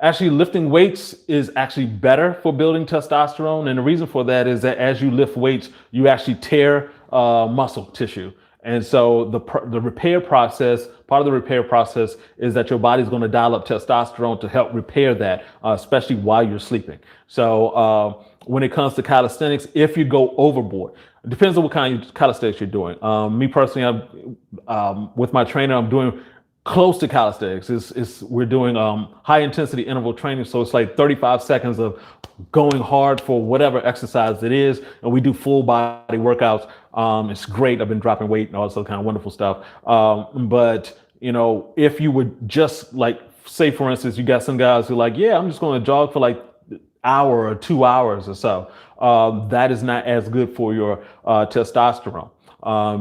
Actually, lifting weights is actually better for building testosterone. And the reason for that is that as you lift weights, you actually tear muscle tissue. And so the repair process, part of the repair process is that your body's going to dial up testosterone to help repair that, especially while you're sleeping. So when it comes to calisthenics, if you go overboard, it depends on what kind of calisthenics you're doing. Me personally, with my trainer, I'm doing close to calisthenics. We're doing high intensity interval training. So it's like 35 seconds of going hard for whatever exercise it is. And we do full body workouts. It's great. I've been dropping weight and all this other kind of wonderful stuff. But if you would just like, say for instance, you got some guys who are like, yeah, I'm just going to jog for like an hour or 2 hours or so. That is not as good for your testosterone.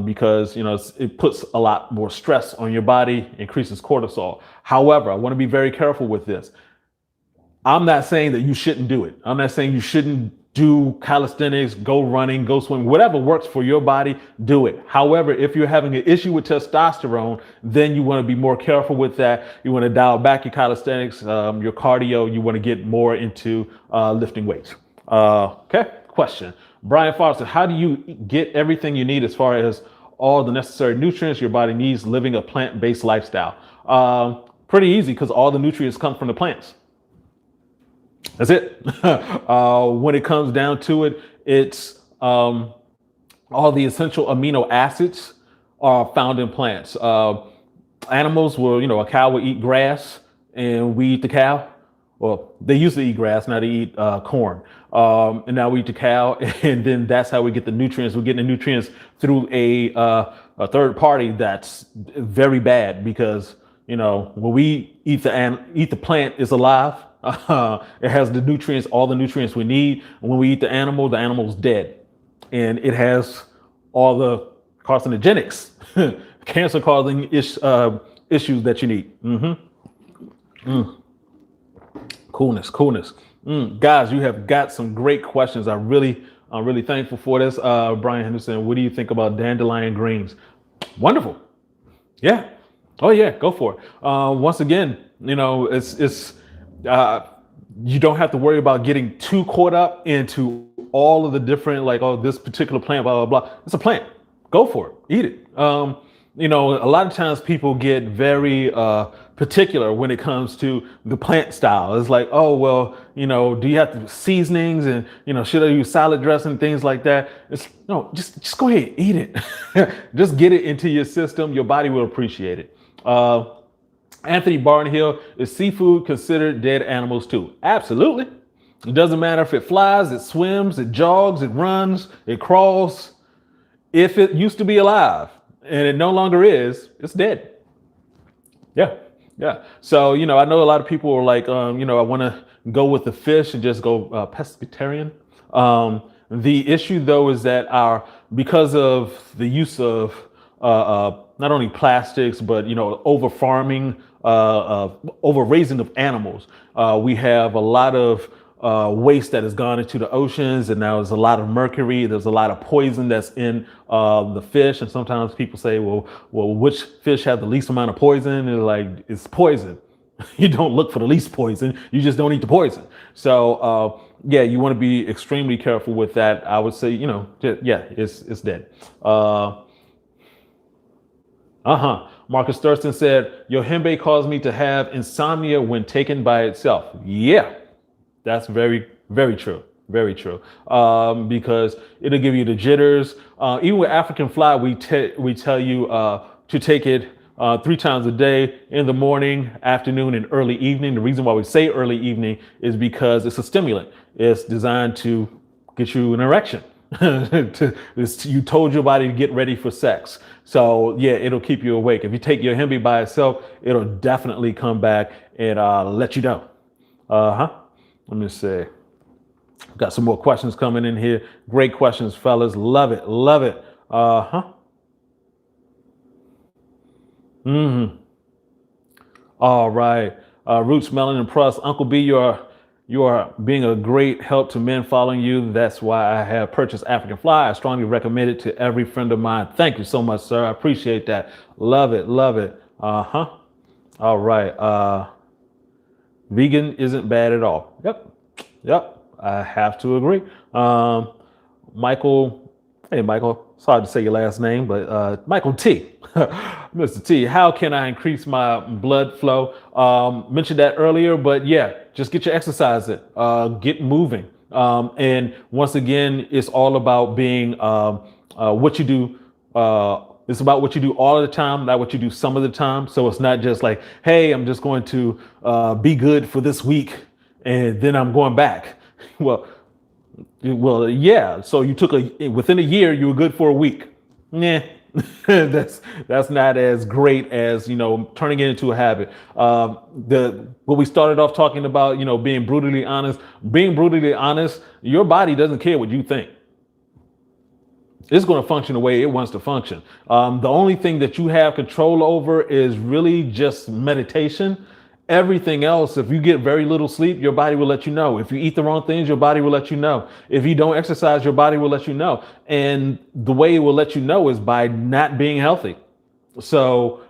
Because it puts a lot more stress on your body, increases cortisol. However, I want to be very careful with this. I'm not saying that you shouldn't do it. I'm not saying you shouldn't do calisthenics, go running, go swimming, whatever works for your body, do it. However, if you're having an issue with testosterone, then you want to be more careful with that. You want to dial back your calisthenics, your cardio. You want to get more into lifting weights. Okay, question. Brian Foster, how do you get everything you need as far as all the necessary nutrients your body needs living a plant-based lifestyle? Pretty easy, because all the nutrients come from the plants. That's it. When it comes down to it, it's all the essential amino acids are found in plants. Animals will, a cow will eat grass and we eat the cow. Well, they used to eat grass, now they eat corn. And now we eat the cow, and then that's how we get the nutrients. We're getting the nutrients through a third party that's very bad, because when we eat the plant, it's alive. It has the nutrients, all the nutrients we need. And when we eat the animal's dead, and it has all the carcinogenics, cancer-causing issues that you need. Coolness. Guys, you have got some great questions. I'm really thankful for this. Brian Henderson, what do you think about dandelion greens? Wonderful. Yeah. Oh yeah, go for it. Once again, it's you don't have to worry about getting too caught up into all of the different, like, oh, this particular plant, blah, blah, blah. It's a plant. Go for it. Eat it. A lot of times people get very particular when it comes to the plant style. It's like, oh, well, do you have to seasonings and, should I use salad dressing, things like that? No, just go ahead, eat it. Just get it into your system. Your body will appreciate it. Anthony Barnhill, is seafood considered dead animals too? Absolutely. It doesn't matter if it flies, it swims, it jogs, it runs, it crawls. If it used to be alive and it no longer is, it's dead. Yeah. So, I know a lot of people are like, I want to go with the fish and just go pescatarian. The issue, though, is that because of the use of not only plastics, but, over farming, over raising of animals, we have a lot of waste that has gone into the oceans, and now there's a lot of mercury. There's a lot of poison that's in the fish, and sometimes people say, well, which fish have the least amount of poison? And like, it's poison. You don't look for the least poison. You just don't eat the poison. So yeah, you want to be extremely careful with that. I would say, yeah, it's dead. Marcus Thurston said, Yohimbe caused me to have insomnia when taken by itself. Yeah. That's very, very true. Very true. Because it'll give you the jitters. Even with African fly, we tell you to take it 3 times a day, in the morning, afternoon, and early evening. The reason why we say early evening is because it's a stimulant. It's designed to get you an erection. You told your body to get ready for sex. So yeah, it'll keep you awake. If you take your Yohimbe by itself, it'll definitely come back and let you know. Let me see. Got some more questions coming in here. Great questions, fellas. Love it. Love it. All right. Roots, Melanin Plus. Uncle B, you are being a great help to men following you. That's why I have purchased African Fly. I strongly recommend it to every friend of mine. Thank you so much, sir. I appreciate that. Love it. Love it. All right. Vegan isn't bad at all. Yep. I have to agree. Michael, hey, Michael, sorry to say your last name, but Michael T. Mr. T, how can I increase my blood flow? Mentioned that earlier, but yeah, just get your exercise in, get moving. And once again, it's all about being what you do. It's about what you do all of the time, not what you do some of the time. So it's not just like, hey, I'm just going to be good for this week and then I'm going back. Well, yeah. So you took within a year, you were good for a week. Nah, that's not as great as turning it into a habit. What we started off talking about, being brutally honest. Being brutally honest, your body doesn't care what you think. It's going to function the way it wants to function. The only thing that you have control over is really just meditation. Everything else, if you get very little sleep, your body will let you know. If you eat the wrong things, your body will let you know. If you don't exercise, your body will let you know. And the way it will let you know is by not being healthy. So,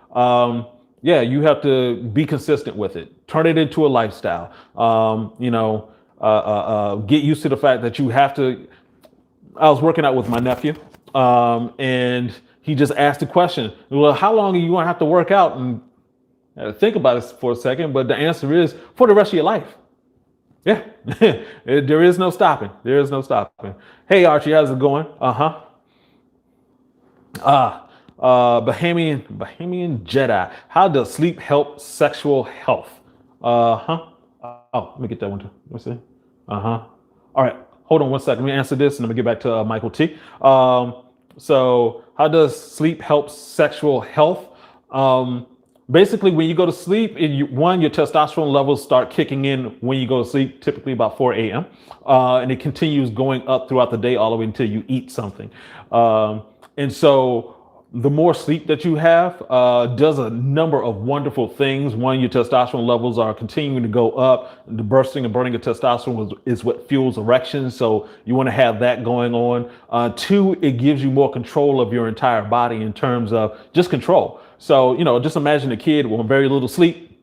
yeah, you have to be consistent with it. Turn it into a lifestyle. Get used to the fact that you have to. I was working out with my nephew, and he just asked a question. Well, how long are you going to have to work out? And think about it for a second, but the answer is for the rest of your life. Yeah, there is no stopping. There is no stopping. Hey, Archie, how's it going? Bahamian Jedi. How does sleep help sexual health? Oh, let me get that one too. Let's see. All right, hold on one second. Let me answer this, and let me get back to Michael T. So, how does sleep help sexual health? Basically, when you go to sleep, your testosterone levels start kicking in when you go to sleep, typically about 4 a.m. And it continues going up throughout the day all the way until you eat something. And so the more sleep that you have does a number of wonderful things. One, your testosterone levels are continuing to go up. The bursting and burning of testosterone is what fuels erections. So you want to have that going on. Two, it gives you more control of your entire body in terms of just control. So, just imagine a kid with very little sleep.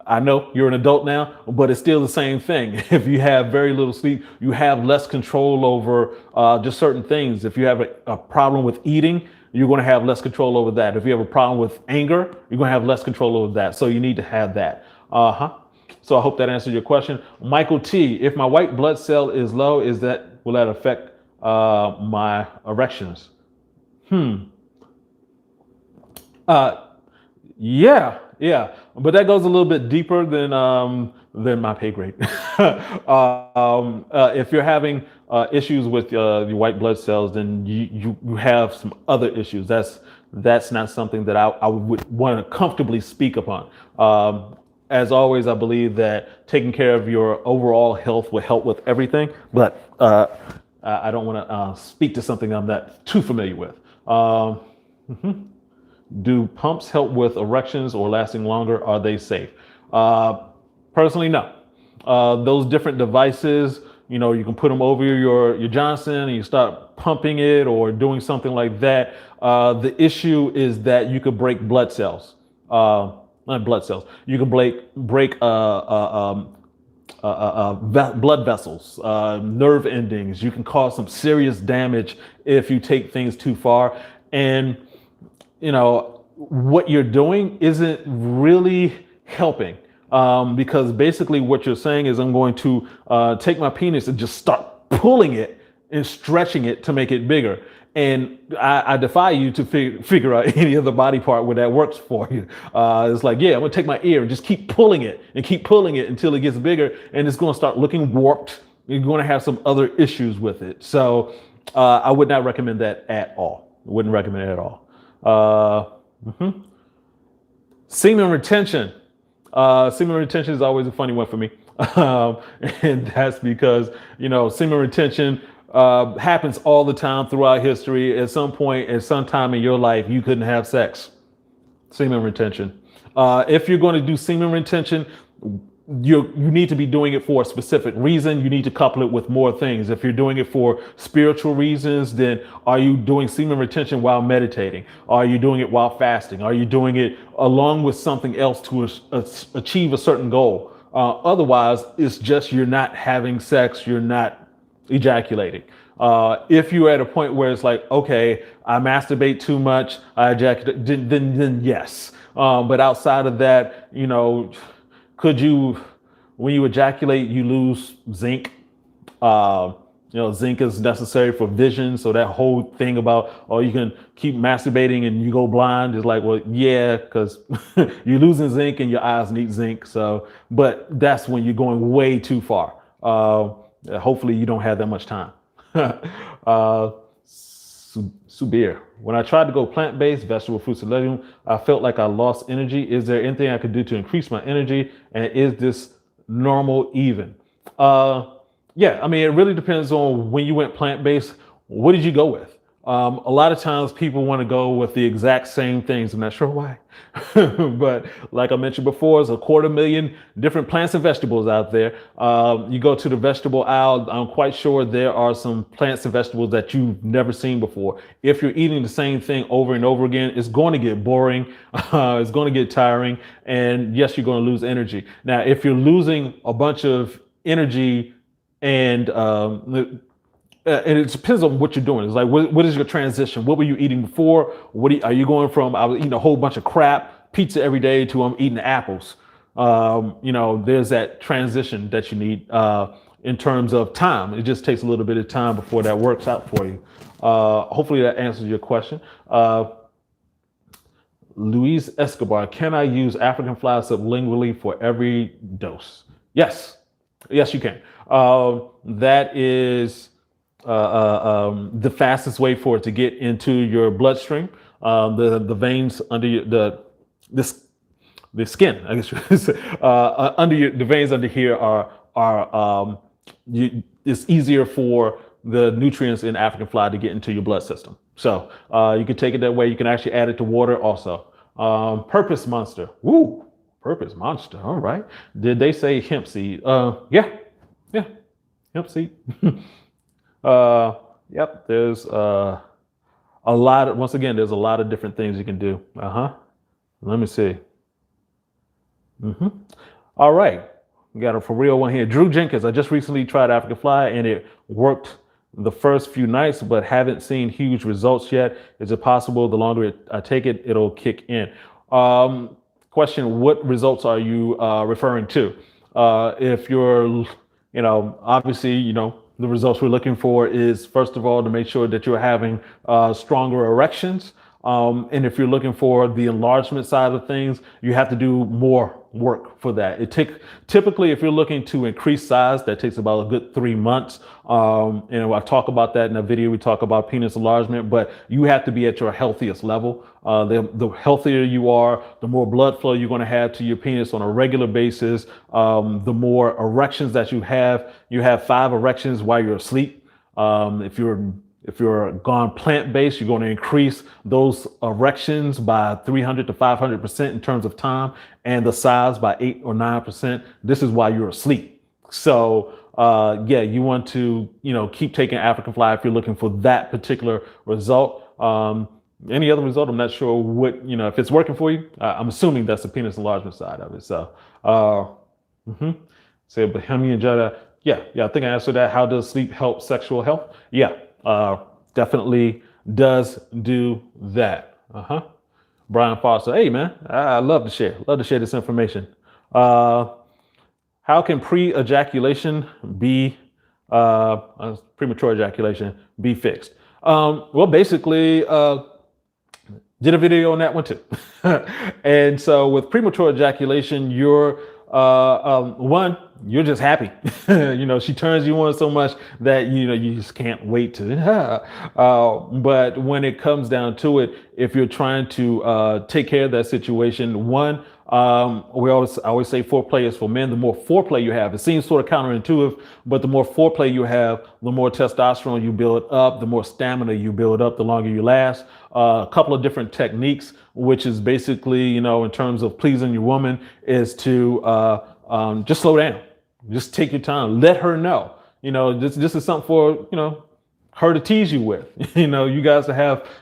I know you're an adult now, but it's still the same thing. If you have very little sleep, you have less control over just certain things. If you have a problem with eating, you're going to have less control over that. If you have a problem with anger, you're going to have less control over that. So you need to have that. So I hope that answered your question. Michael T, if my white blood cell is low, will that affect my erections? Yeah, but that goes a little bit deeper than my pay grade. If you're having issues with your white blood cells, then you have some other issues. That's not something that I would want to comfortably speak upon. As always, I believe that taking care of your overall health will help with everything, but I don't want to speak to something I'm not too familiar with. Do pumps help with erections or lasting longer? Are they safe? Personally, no. Those different devices, you can put them over your Johnson and you start pumping it or doing something like that. The issue is that you could break blood cells. Not blood cells. You can break blood vessels, nerve endings. You can cause some serious damage if you take things too far. And what you're doing isn't really helping, because basically what you're saying is I'm going to take my penis and just start pulling it and stretching it to make it bigger. And I defy you to figure out any other body part where that works for you. It's like, yeah, I'm gonna take my ear and just keep pulling it until it gets bigger, and it's gonna start looking warped. You're gonna have some other issues with it. So I would not recommend that at all. Wouldn't recommend it at all. Semen retention. Semen retention is always a funny one for me. um, and that's because semen retention happens all the time throughout history. At some point, at some time in your life, you couldn't have sex. Semen retention. If you're going to do semen retention, you need to be doing it for a specific reason. You need to couple it with more things. If you're doing it for spiritual reasons, then are you doing semen retention while meditating? Are you doing it while fasting? Are you doing it along with something else to achieve a certain goal? Otherwise, it's just you're not having sex, you're not ejaculating. If you're at a point where it's like, okay, I masturbate too much, I ejaculate, then yes. But outside of that, could you, when you ejaculate, you lose zinc? Zinc is necessary for vision. So that whole thing about, oh, you can keep masturbating and you go blind is like, well, yeah, because you're losing zinc and your eyes need zinc. So, but that's when you're going way too far. Hopefully you don't have that much time. Subir, when I tried to go plant-based, vegetable, fruits, and legumes, I felt like I lost energy. Is there anything I could do to increase my energy? And is this normal even? Yeah, I mean, it really depends on when you went plant-based, what did you go with? A lot of times people want to go with the exact same things. I'm not sure why, but like I mentioned before, there's 250,000 different plants and vegetables out there. You go to the vegetable aisle, I'm quite sure there are some plants and vegetables that you've never seen before. If you're eating the same thing over and over again, it's going to get boring. It's going to get tiring. And yes, you're going to lose energy. Now, if you're losing a bunch of energy and it depends on what you're doing. It's like, what is your transition? What were you eating before? Are you going from, I was eating a whole bunch of crap, pizza every day, to I'm eating apples? There's that transition that you need in terms of time. It just takes a little bit of time before that works out for you. Hopefully that answers your question. Luis Escobar, can I use African fly sublingually for every dose? Yes, you can. That is the fastest way for it to get into your bloodstream. The veins under the skin, I guess, the veins under here are it's easier for the nutrients in African fly to get into your blood system. So you can take it that way. You can actually add it to water also. Purpose monster. Woo, purpose monster. All right. Did they say hemp seed? Yeah, hemp seed. Yep, there's a lot of, once again, there's a lot of different things you can do. Let me see. All right, we got a for real one here. Drew Jenkins, I just recently tried African fly and it worked the first few nights, but haven't seen huge results yet. Is it possible the longer I take it, it'll kick in? Question, what results are you referring to? If you're, obviously, the results we're looking for is, first of all, to make sure that you're having stronger erections. And if you're looking for the enlargement side of things, you have to do more work for that. Typically, if you're looking to increase size, that takes about a good 3 months. And I talk about that in a video. We talk about penis enlargement, but you have to be at your healthiest level. The healthier you are, the more blood flow you're going to have to your penis on a regular basis. The more erections that you have 5 erections while you're asleep. If you're gone plant-based, you're going to increase those erections by 300 to 500% in terms of time, and the size by 8 or 9%. This is while you're asleep. So you want to keep taking African fly if you're looking for that particular result. Any other result, I'm not sure what, if it's working for you. I'm assuming that's the penis enlargement side of it. So say Bohemian Jada. Yeah, I think I answered that. How does sleep help sexual health? Yeah. Definitely does do that. Brian Foster, hey man, I love to share this information. How can premature ejaculation be fixed? Well, basically, did a video on that one too. And so with premature ejaculation, you're you're just happy. She turns you on so much that you just can't wait to. But when it comes down to it, if you're trying to take care of that situation, I always say foreplay is for men. The more foreplay you have, it seems sort of counterintuitive, but the more foreplay you have, the more testosterone you build up, the more stamina you build up, the longer you last. A couple of different techniques, which is basically, in terms of pleasing your woman, is to just slow down, just take your time, let her know. This is something for her to tease you with, you guys to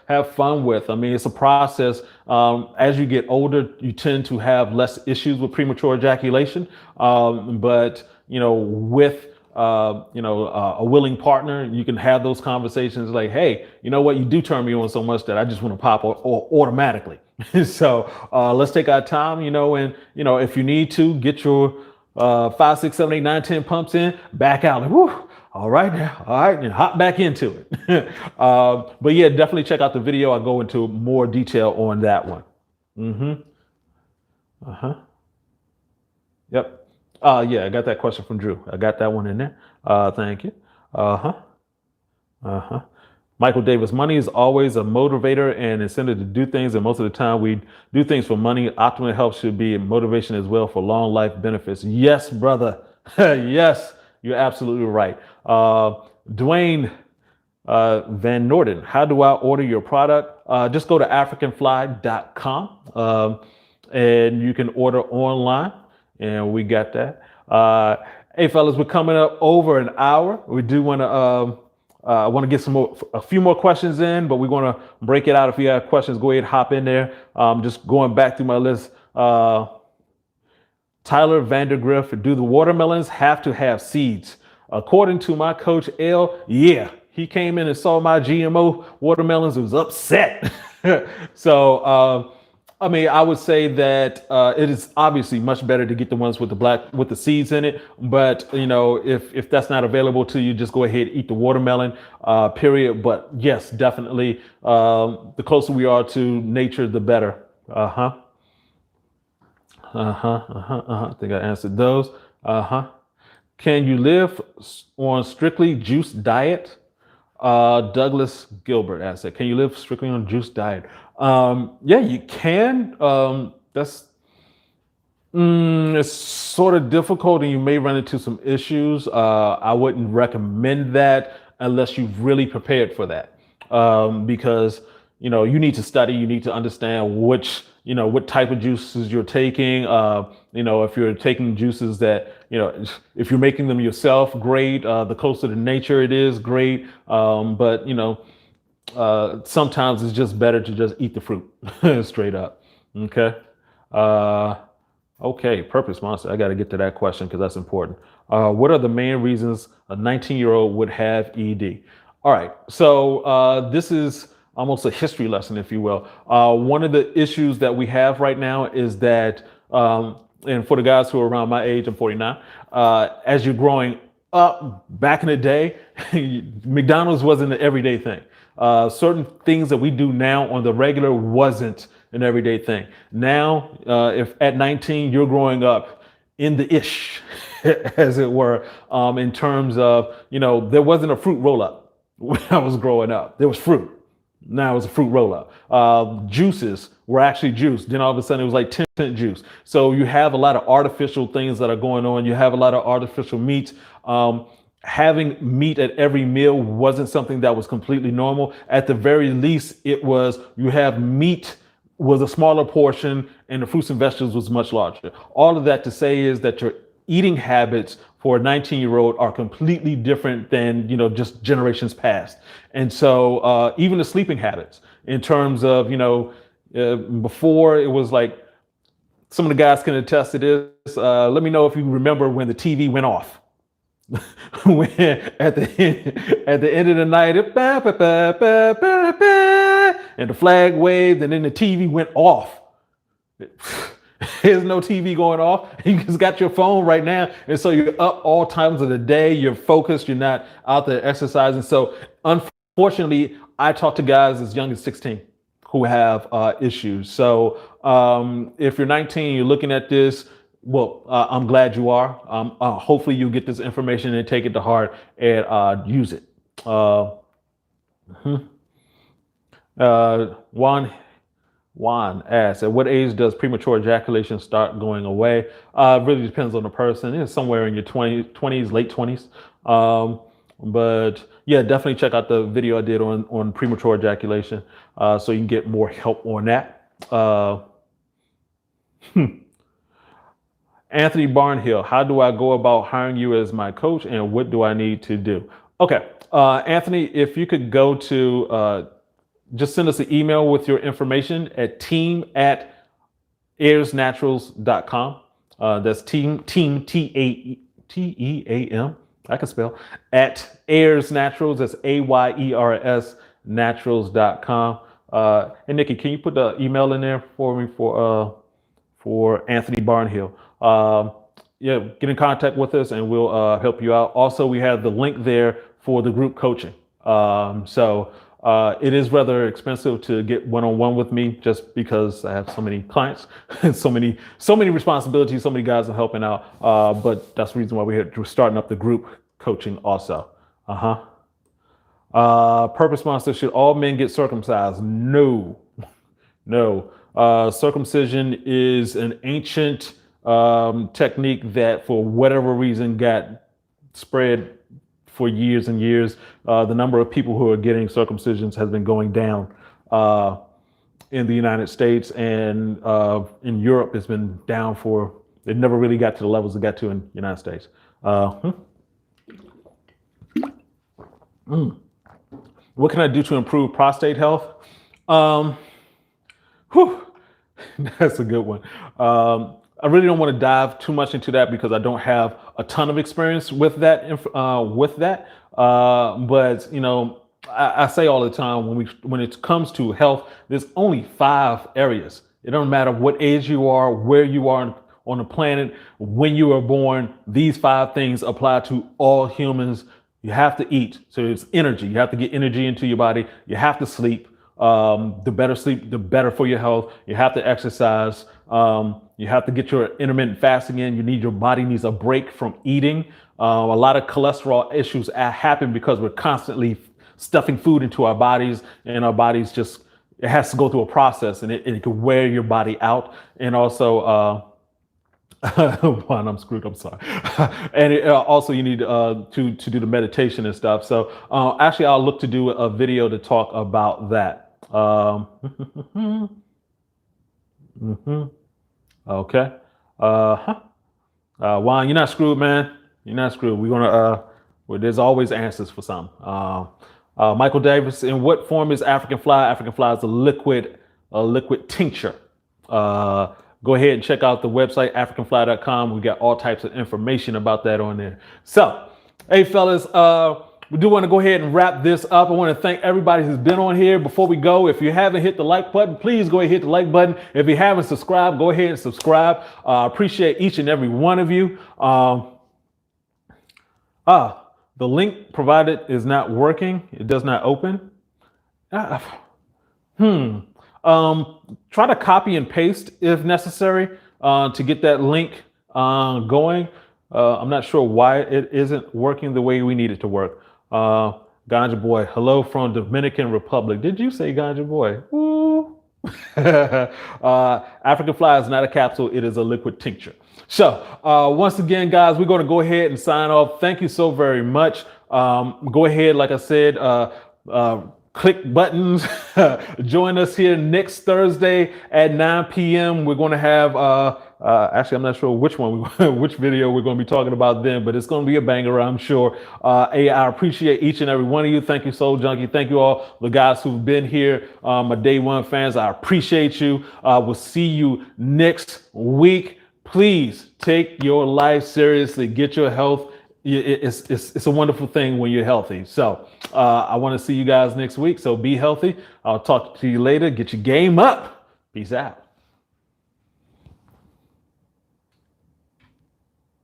have fun with. I mean, it's a process. As you get older, you tend to have less issues with premature ejaculation. But with a willing partner, you can have those conversations like, hey, you know what, you do turn me on so much that I just want to pop or automatically. So let's take our time, and if you need to get your 5, 6, 7, 8, 9, 10 pumps in, back out. Like, whoo, all right now, all right, and hop back into it. But yeah, definitely check out the video. I'll go into more detail on that one. Yep. Yeah, I got that question from Drew. I got that one in there. Thank you. Michael Davis, money is always a motivator and incentive to do things, and most of the time we do things for money. Optimal health should be motivation as well for long life benefits. Yes, brother. Yes, you're absolutely right. Dwayne Van Norden, how do I order your product? Just go to africanfly.com and you can order online, and we got that. Hey fellas, we're coming up over an hour. We do want to I want to get a few more questions in, but we're going to break it out. If you have questions, go ahead, hop in there. Just going back through my list. Tyler Vandergriff, do the watermelons have to have seeds? According to my coach, L, yeah. He came in and saw my GMO watermelons and was upset. So, I mean, I would say that it is obviously much better to get the ones with the seeds in it. But, if that's not available to you, just go ahead and eat the watermelon, period. But yes, definitely, the closer we are to nature, the better. I think I answered those. Can you live on strictly juice diet? Douglas Gilbert asked that. Can you live strictly on juice diet? Yeah, you can. It's sort of difficult and you may run into some issues. I wouldn't recommend that unless you've really prepared for that. Because, you need to study, you need to understand what type of juices you're taking. If you're taking juices that, if you're making them yourself, great. The closer to nature it is, great. But, sometimes it's just better to just eat the fruit straight up. Okay. Okay. Purpose monster. I got to get to that question because that's important. What are the main reasons a 19-year-old would have ED? All right. So this is almost a history lesson, if you will. One of the issues that we have right now is that, and for the guys who are around my age, I'm 49, as you're growing up back in the day, McDonald's wasn't an everyday thing. Certain things that we do now on the regular wasn't an everyday thing. Now, if at 19 you're growing up in the ish, as it were, in terms of, there wasn't a fruit roll up when I was growing up. There was fruit. Now it's a fruit roll up. Juices were actually juice. Then all of a sudden it was like 10% juice. So you have a lot of artificial things that are going on. You have a lot of artificial meats. Having meat at every meal wasn't something that was completely normal. At the very least, it was, you have meat was a smaller portion and the fruits and vegetables was much larger. All of that to say is that your eating habits for a 19-year-old are completely different than, just generations past. And so even the sleeping habits in terms of, before it was like, some of the guys can attest to this. Let me know if you remember when the TV went off. When at the end of the night, and the flag waved, and then the TV went off. There's no TV going off. You just got your phone right now, and so you're up all times of the day. You're focused. You're not out there exercising. So, unfortunately, I talk to guys as young as 16 who have issues. So, if you're 19, you're looking at this. Well, I'm glad you are. Hopefully you get this information and take it to heart and use it. Juan Juan asks, at what age does premature ejaculation start going away? It really depends on the person. It's somewhere in your 20s, late 20s. But yeah, definitely check out the video I did on premature ejaculation so you can get more help on that. Anthony Barnhill, how do I go about hiring you as my coach and what do I need to do? Okay, Anthony, if you could go to just send us an email with your information at team@airsnaturals.com. That's team, Team, I can spell, at Airs Naturals, that's AYERS naturals.com. And Nikki, can you put the email in there for me for Anthony Barnhill? Yeah, get in contact with us and we'll help you out. Also, we have the link there for the group coaching. It is rather expensive to get one-on-one with me just because I have so many clients and so many responsibilities, so many guys are helping out. But that's the reason why we're starting up the group coaching also. Purpose Monster, should all men get circumcised? No. Circumcision is an ancient technique that for whatever reason got spread for years and years. The number of people who are getting circumcisions has been going down in the United States, and in Europe it's been down it never really got to the levels it got to in the United States. What can I do to improve prostate health? That's a good one. I really don't want to dive too much into that because I don't have a ton of experience with that. But you know, I say all the time when it comes to health, there's only 5 areas. It don't matter what age you are, where you are on the planet, when you were born. These 5 things apply to all humans. You have to eat, so it's energy. You have to get energy into your body. You have to sleep. The better sleep, the better for your health. You have to exercise. You have to get your intermittent fasting in. Your body needs a break from eating. A lot of cholesterol issues happen because we're constantly stuffing food into our bodies, and our bodies it has to go through a process, and it can wear your body out. And also, Juan, I'm screwed. I'm sorry. And also, you need to do the meditation and stuff. So actually, I'll look to do a video to talk about that. Okay. Juan, you're not screwed, man. You're not screwed. There's always answers for some. Michael Davis, in what form is African fly? African fly is a liquid tincture. Go ahead and check out the website, africanfly.com. We got all types of information about that on there. So, hey fellas, we do want to go ahead and wrap this up. I want to thank everybody who's been on here. Before we go, if you haven't hit the like button, please go ahead and hit the like button. If you haven't subscribed, go ahead and subscribe. Appreciate each and every one of you. The link provided is not working. It does not open. Try to copy and paste if necessary to get that link going. I'm not sure why it isn't working the way we need it to work. Ganja Boy, hello from Dominican Republic. Did you say Ganja Boy? Woo. African fly is not a capsule. It is a liquid tincture. So once again, guys, we're going to go ahead and sign off. Thank you so very much. Go ahead, like I said, click buttons. Join us here next Thursday at 9 p.m. We're going to have, actually, I'm not sure which video we're going to be talking about then, but it's going to be a banger, I'm sure. Hey, I appreciate each and every one of you. Thank you, Soul Junkie. Thank you all the guys who've been here, my day one fans. I appreciate you. We'll see you next week. Please take your life seriously. Get your health. It's a wonderful thing when you're healthy. So I want to see you guys next week. So be healthy. I'll talk to you later. Get your game up. Peace out.